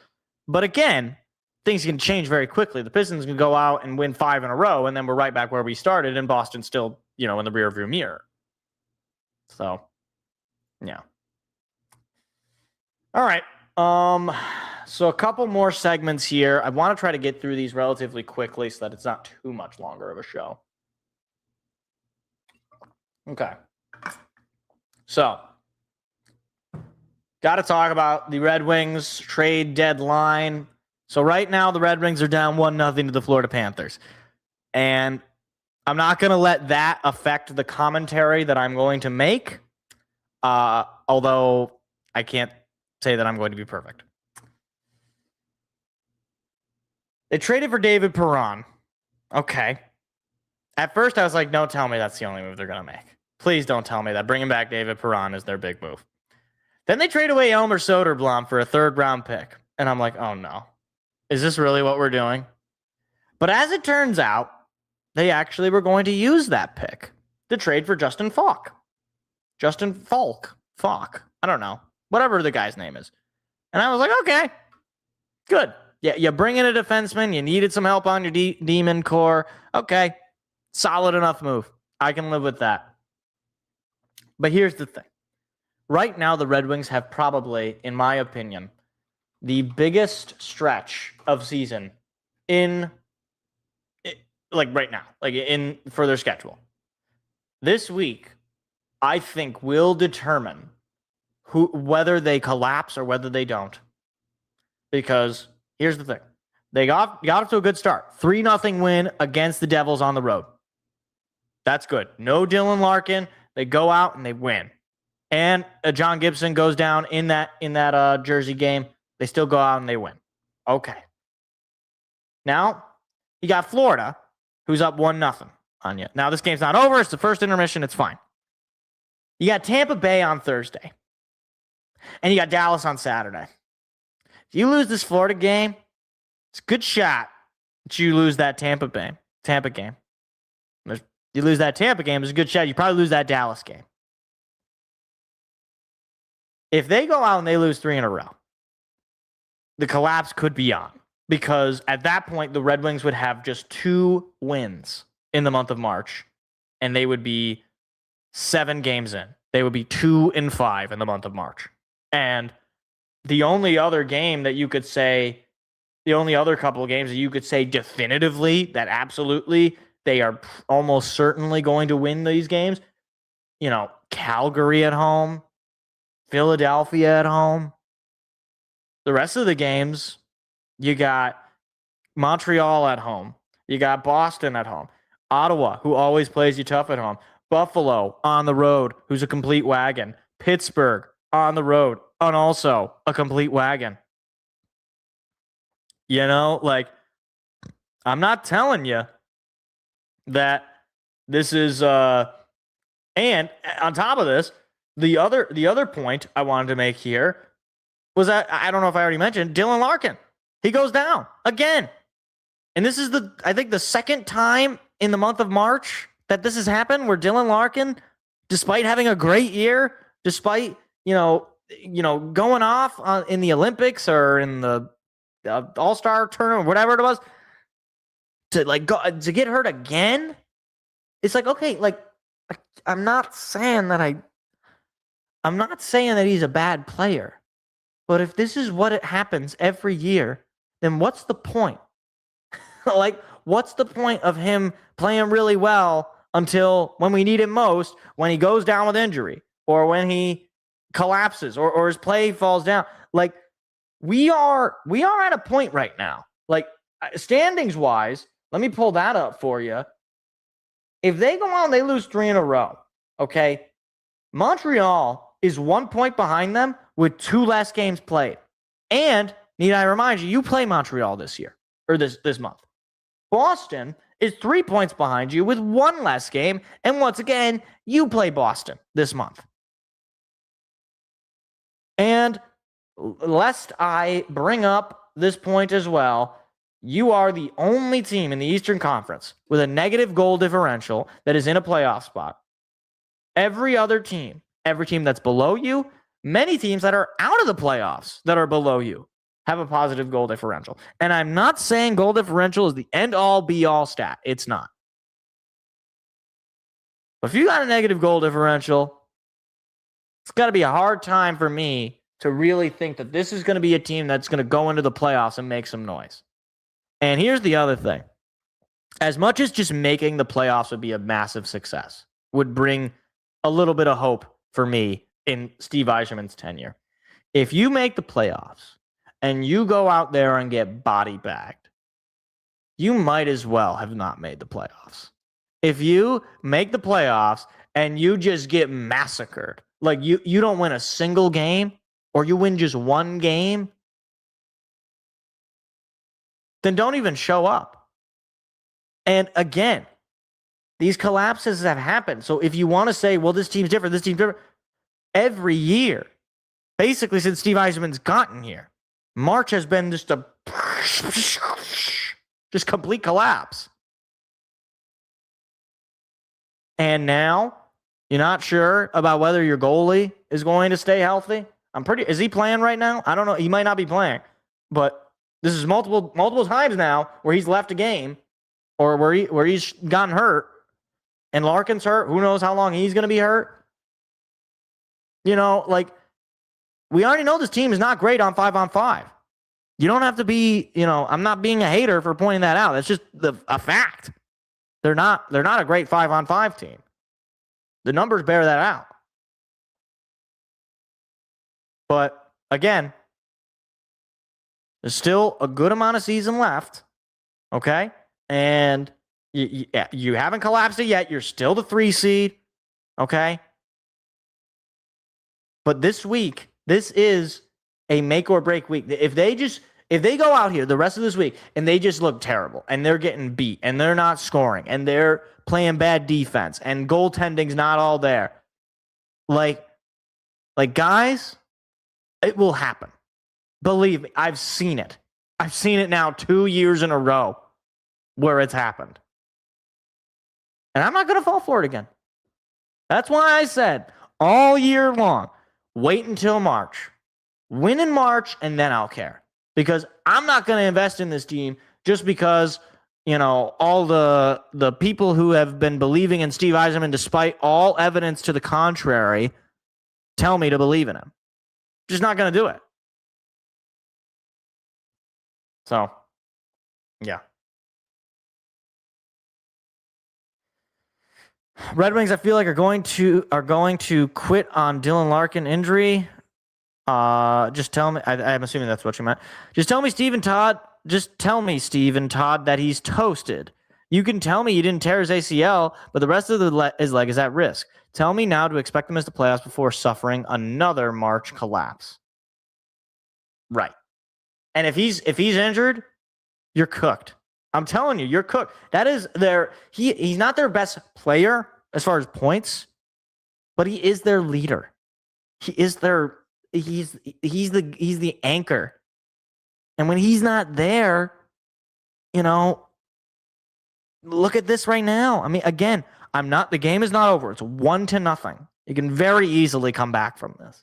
But again, things can change very quickly. The Pistons can go out and win 5 in a row, and then we're right back where we started, and Boston still in the rearview mirror. So, yeah. All right. So a couple more segments here. I want to try to get through these relatively quickly so that it's not too much longer of a show. Okay. So, got to talk about the Red Wings trade deadline. So right now the Red Wings are down 1-0 to the Florida Panthers. And I'm not going to let that affect the commentary that I'm going to make. Although I can't say that I'm going to be perfect. They traded for David Perron. Okay. At first, I was like, don't tell me that's the only move they're going to make. Please don't tell me that bringing back David Perron is their big move. Then they trade away Elmer Soderblom for a 3rd-round pick. And I'm like, oh, no. Is this really what we're doing? But as it turns out, they actually were going to use that pick to trade for Justin Falk. Justin Falk. Falk. I don't know. Whatever the guy's name is. And I was like, okay, good. Yeah, you bring in a defenseman. You needed some help on your demon core. Okay, solid enough move. I can live with that. But here's the thing. Right now, the Red Wings have probably, in my opinion, the biggest stretch of season right now, for their schedule. This week, I think will determine whether they collapse or whether they don't. Because here's the thing. They got off to a good start. 3-0 win against the Devils on the road. That's good. No Dylan Larkin. They go out and they win. And John Gibson goes down in that Jersey game. They still go out and they win. Okay. Now, you got Florida, who's up 1-0 on you. Now, this game's not over. It's the first intermission. It's fine. You got Tampa Bay on Thursday. And you got Dallas on Saturday. If you lose this Florida game, it's a good shot that you lose that Tampa game. You lose that Tampa game, it's a good shot. You probably lose that Dallas game. If they go out and they lose 3 in a row, the collapse could be on. Because at that point, the Red Wings would have just 2 wins in the month of March. And they would be 7 games in. They would be 2-5 in the month of March. And the only other game that you could say, the only other couple of games that you could say definitively that absolutely they are almost certainly going to win these games, Calgary at home, Philadelphia at home. The rest of the games, you got Montreal at home. You got Boston at home. Ottawa, who always plays you tough at home. Buffalo on the road, who's a complete wagon. Pittsburgh on the road, and also a complete wagon. I'm not telling you that this is and on top of this, the other point I wanted to make here was that I don't know if I already mentioned Dylan Larkin. He goes down again. And this is I think the second time in the month of March that this has happened where Dylan Larkin, despite having a great year, despite, going off in the Olympics or in the All-Star tournament, whatever it was, to get hurt again. It's like, okay, I'm not saying that he's a bad player, but if this is what happens every year, then what's the point? What's the point of him playing really well until when we need him most, when he goes down with injury or when he collapses or his play falls down? We are at a point right now, standings wise. Let me pull that up for you. If they go out and they lose 3 in a row, okay, Montreal is 1 point behind them with 2 less games played. And need I remind you, you play Montreal this year or this month. Boston is 3 points behind you with 1 less game. And once again, you play Boston this month. And lest I bring up this point as well, you are the only team in the Eastern Conference with a negative goal differential that is in a playoff spot. Every team that's below you, many teams that are out of the playoffs that are below you have a positive goal differential. And I'm not saying goal differential is the end-all, be-all stat. It's not. But if you got a negative goal differential, it's got to be a hard time for me to really think that this is going to be a team that's going to go into the playoffs and make some noise. And here's the other thing. As much as just making the playoffs would be a massive success, would bring a little bit of hope for me in Steve Yzerman's tenure. If you make the playoffs and you go out there and get body bagged, you might as well have not made the playoffs. If you make the playoffs and you just get massacred, like you don't win a single game or you win just one game, then don't even show up. And again, these collapses have happened. So if you want to say, well, this team's different, every year, basically since Steve Yzerman's gotten here, March has been just complete collapse. And now you're not sure about whether your goalie is going to stay healthy. Is he playing right now? I don't know. He might not be playing, but this is multiple times now where he's left a game or where he's gotten hurt, and Larkin's hurt. Who knows how long he's going to be hurt? You know, like, we already know this team is not great on 5-on-5. You don't have to be, I'm not being a hater for pointing that out. That's just a fact. They're not a great 5-on-5 team. The numbers bear that out. But again, there's still a good amount of season left. Okay? And you haven't collapsed it yet. You're still the 3 seed. Okay? But this week, this is a make or break week. If they go out here the rest of this week and they just look terrible and they're getting beat and they're not scoring and they're playing bad defense and goaltending's not all there, like guys, it will happen. Believe me, I've seen it. I've seen it now 2 years in a row where it's happened. And I'm not going to fall for it again. That's why I said all year long, wait until March. Win in March, and then I'll care. Because I'm not going to invest in this team just because, all the people who have been believing in Steve Yzerman, despite all evidence to the contrary, tell me to believe in him. Just not going to do it. So, yeah. Red Wings, I feel like are going to quit on Dylan Larkin injury. Just tell me. I'm assuming that's what you meant. Just tell me, Steve and Todd, that he's toasted. You can tell me he didn't tear his ACL, but the rest of his leg is at risk. Tell me now to expect him as the playoffs before suffering another March collapse. Right. And if he's injured, you're cooked. I'm telling you, you're cooked. That is he's not their best player as far as points, but he is their leader. He's the anchor. And when he's not there, look at this right now. I mean, again, the game is not over. It's 1-0. You can very easily come back from this.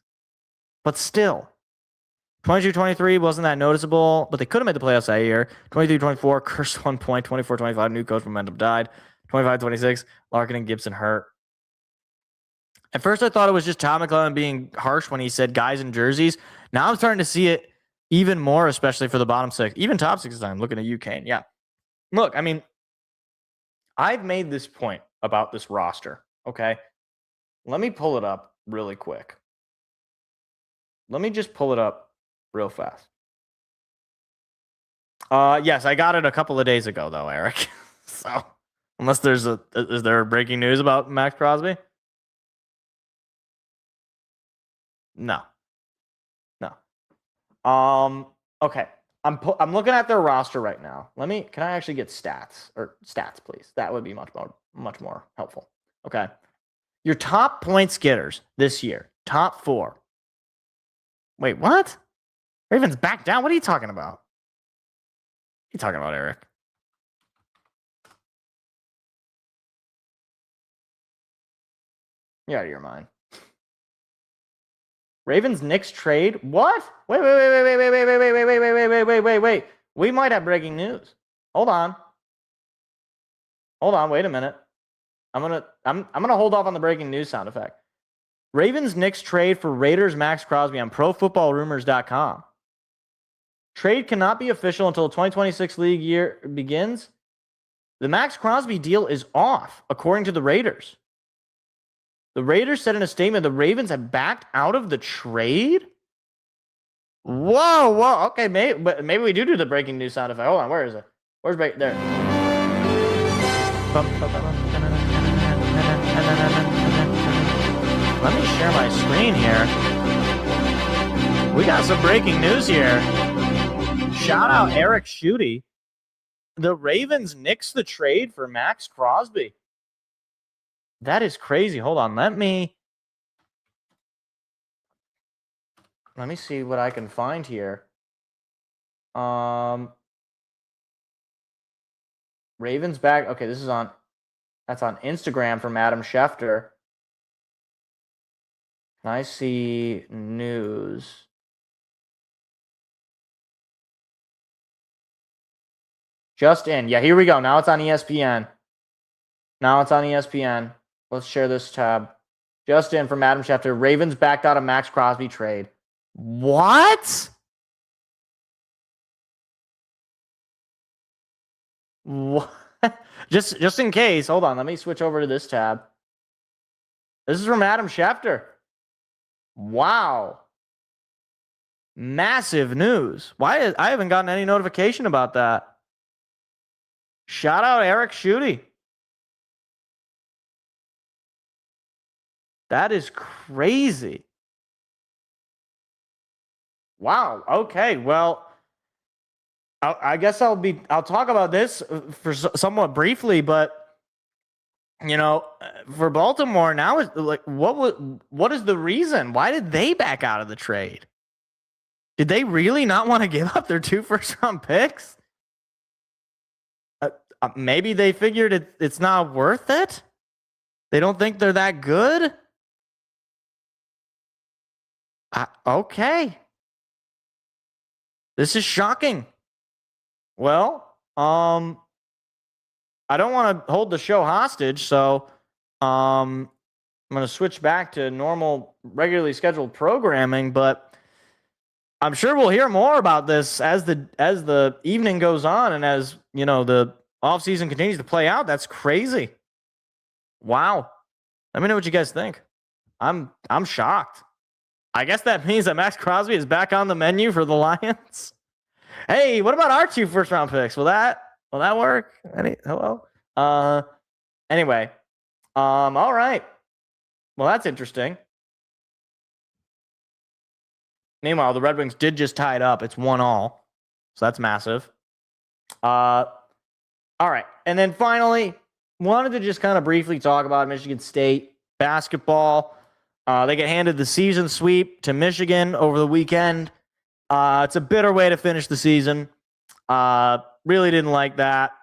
But still, 22-23 wasn't that noticeable, but they could have made the playoffs that year. 23-24, cursed 1 point. 24-25, new coach momentum died. 25-26, Larkin and Gibson hurt. At first, I thought it was just Todd McClellan being harsh when he said guys in jerseys. Now I'm starting to see it even more, especially for the bottom 6, even top 6 time. Looking at you, Kane. Yeah. Look, I mean, I've made this point about this roster. Okay. Let me pull it up really quick. Let me just pull it up real fast. Yes, I got it a couple of days ago, though, Eric. So, unless is there breaking news about Max Crosby? No. Okay. I'm looking at their roster right now. Can I actually get stats, please? That would be much more helpful. Okay. Your top points getters this year, top 4. Wait, what? Ravens back down? What are you talking about? What are you talking about, Eric? You're out of your mind. Ravens Knicks trade? What? Wait. We might have breaking news. Hold on. Wait a minute. I'm gonna hold off on the breaking news sound effect. Ravens Knicks trade for Raiders Max Crosby on ProFootballRumors.com. Trade cannot be official until the 2026 league year begins. The Max Crosby deal is off, according to the Raiders. The Raiders said in a statement the Ravens have backed out of the trade. Whoa. Okay, maybe we do the breaking news sound effect. Hold on, where is it? Where's there? Let me share my screen here. We got some breaking news here. Shout out Eric Schutte. The Ravens nixed the trade for Max Crosby. That is crazy. Hold on. Let me see what I can find here. Ravens back. Okay, that's on Instagram from Adam Schefter. I see news. Just in. Yeah, here we go. Now it's on ESPN. Let's share this tab. Just in from Adam Schefter. Ravens backed out of Max Crosby trade. What? What? Just in case. Hold on. Let me switch over to this tab. This is from Adam Schefter. Wow. Massive news. Why? I haven't gotten any notification about that. Shout out Eric Schutte. That is crazy. Wow. Okay. Well, I guess I'll talk about this for somewhat briefly, but for Baltimore now is like, what is the reason? Why did they back out of the trade? Did they really not want to give up their 2 first-round picks? Maybe they figured it's not worth it. They don't think they're that good. Okay. This is shocking. Well, I don't want to hold the show hostage, so I'm going to switch back to normal, regularly scheduled programming, but I'm sure we'll hear more about this as the evening goes on and as, the offseason continues to play out. That's crazy. Wow. Let me know what you guys think. I'm shocked. I guess that means that Max Crosby is back on the menu for the Lions. Hey, what about our 2 first-round picks? Will that work? Hello? Anyway. All right. Well, that's interesting. Meanwhile, the Red Wings did just tie it up. It's 1-1. So that's massive. All right. And then finally, wanted to just kind of briefly talk about Michigan State basketball. They get handed the season sweep to Michigan over the weekend. It's a bitter way to finish the season. Really didn't like that.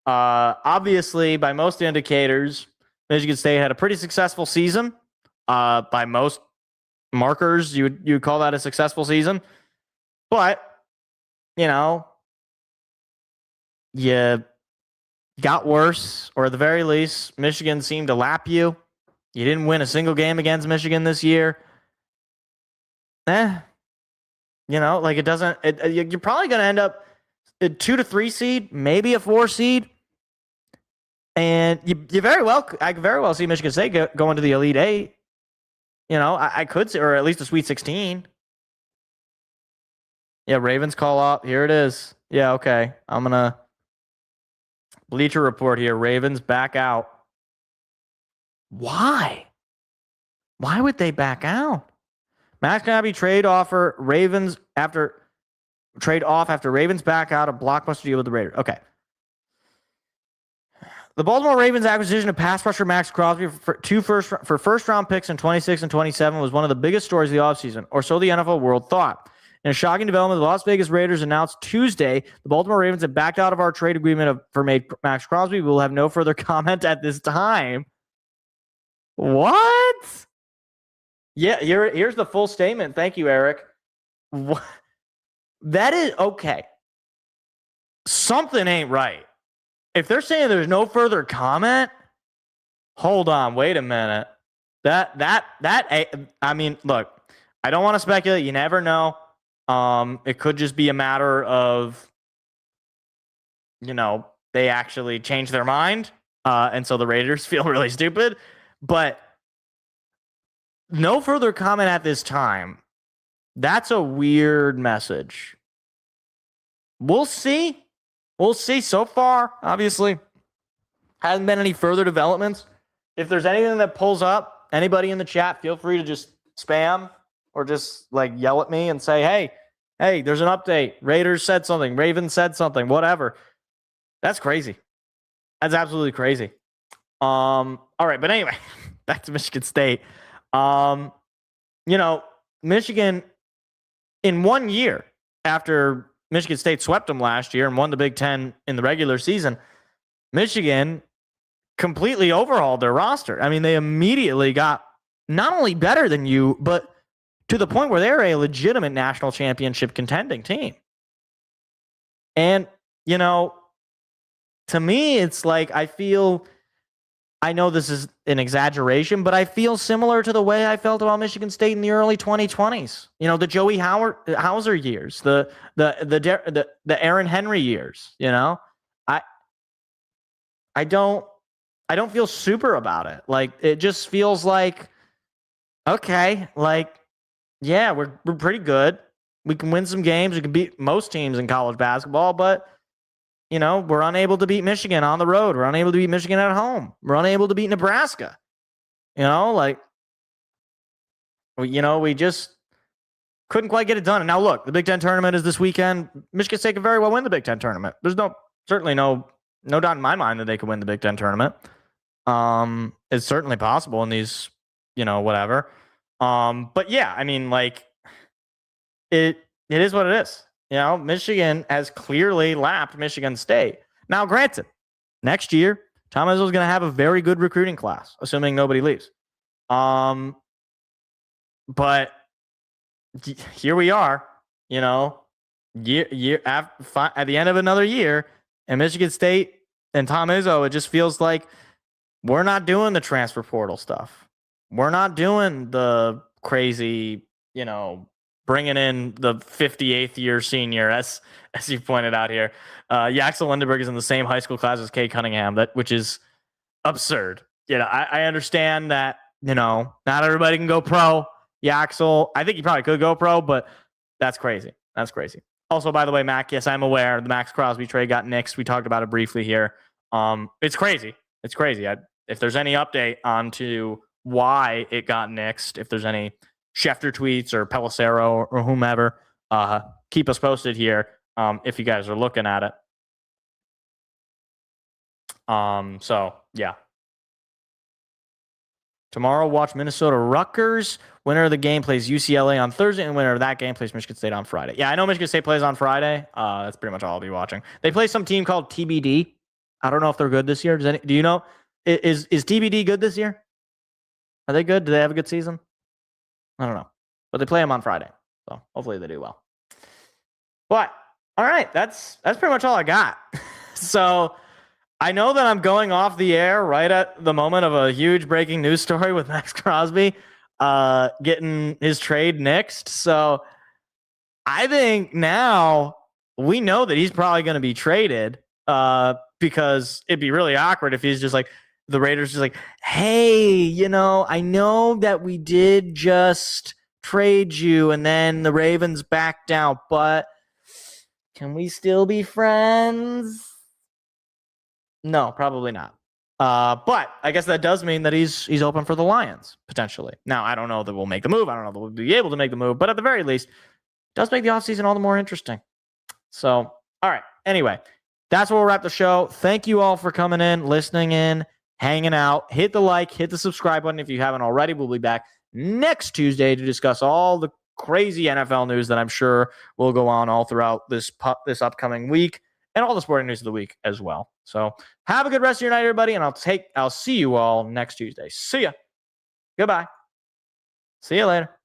Obviously, by most indicators, Michigan State had a pretty successful season. By most markers, you would call that a successful season. But, you got worse, or at the very least, Michigan seemed to lap you. You didn't win a single game against Michigan this year. It doesn't. You're probably going to end up a 2 to 3 seed, maybe a 4 seed, and I could very well see Michigan State go into the Elite Eight. I could see, or at least a Sweet 16. Yeah, Ravens call up. Here it is. Yeah, okay. I'm gonna Bleacher Report here. Ravens back out. Why? Why would they back out? Max Crosby trade off after Ravens back out a blockbuster deal with the Raiders. Okay. The Baltimore Ravens acquisition of pass rusher Max Crosby for first-round picks in 26 and 27 was one of the biggest stories of the offseason, or so the NFL world thought. In a shocking development, the Las Vegas Raiders announced Tuesday the Baltimore Ravens have backed out of our trade agreement for Max Crosby. We will have no further comment at this time. What? Yeah, here's the full statement. Thank you, Eric. What? That is okay. Something ain't right. If they're saying there's no further comment, hold on, wait a minute. I mean, look, I don't want to speculate. You never know. It could just be a matter of, they actually change their mind. And so the Raiders feel really stupid. But no further comment at this time. That's a weird message. We'll see. We'll see. So far, obviously, hasn't been any further developments. If there's anything that pulls up, anybody in the chat, feel free to just spam or just yell at me and say, hey, there's an update. Raiders said something. Ravens said something. Whatever. That's crazy. That's absolutely crazy. All right, but anyway, back to Michigan State. Michigan, in 1 year after Michigan State swept them last year and won the Big Ten in the regular season, Michigan completely overhauled their roster. I mean, they immediately got not only better than you, but to the point where they're a legitimate national championship contending team. And, to me, it's I know this is an exaggeration, but I feel similar to the way I felt about Michigan State in the early 2020s. The Joey Hauser years, the Aaron Henry years. I don't feel super about it. It just feels okay, yeah, we're pretty good. We can win some games. We can beat most teams in college basketball, but we're unable to beat Michigan on the road. We're unable to beat Michigan at home. We're unable to beat Nebraska. We just couldn't quite get it done. And now look, the Big Ten tournament is this weekend. Michigan State could very well win the Big Ten tournament. There's certainly no doubt in my mind that they could win the Big Ten tournament. It's certainly possible in these, whatever. But yeah, I mean, it is what it is. Michigan has clearly lapped Michigan State. Now, granted, next year, Tom Izzo is going to have a very good recruiting class, assuming nobody leaves. But here we are, at the end of another year, and Michigan State and Tom Izzo, it just feels like we're not doing the transfer portal stuff. We're not doing the crazy, bringing in the 58th year senior, as you pointed out here. Yaxel Lindenberg is in the same high school class as Kay Cunningham, which is absurd. I understand that, not everybody can go pro. Yaxel, I think he probably could go pro, but that's crazy. That's crazy. Also, by the way, Mac, yes, I'm aware the Max Crosby trade got nixed. We talked about it briefly here. It's crazy. It's crazy. If there's any update onto why it got nixed, if there's any Schefter tweets or Pelissero or whomever, keep us posted here if you guys are looking at it. So, yeah. Tomorrow, watch Minnesota Rutgers. Winner of the game plays UCLA on Thursday, and winner of that game plays Michigan State on Friday. Yeah, I know Michigan State plays on Friday. That's pretty much all I'll be watching. They play some team called TBD. I don't know if they're good this year. Do you know? Is TBD good this year? Are they good? Do they have a good season? I don't know. But they play them on Friday. So hopefully they do well. But, all right, that's pretty much all I got. So I know that I'm going off the air right at the moment of a huge breaking news story with Max Crosby getting his trade nixed. So I think now we know that he's probably going to be traded because it'd be really awkward if he's just the Raiders just hey, I know that we did just trade you and then the Ravens backed out, but can we still be friends? No, probably not. But I guess that does mean that he's open for the Lions, potentially. Now, I don't know that we'll make the move. I don't know that we'll be able to make the move, but at the very least, it does make the offseason all the more interesting. So, all right. Anyway, that's where we'll wrap the show. Thank you all for coming in, listening in, hanging out. Hit the like, hit the subscribe button if you haven't already. We'll be back next Tuesday to discuss all the crazy NFL news that I'm sure will go on all throughout this upcoming week and all the sporting news of the week as well. So have a good rest of your night, everybody, and I'll see you all next Tuesday. See ya. Goodbye. See you later.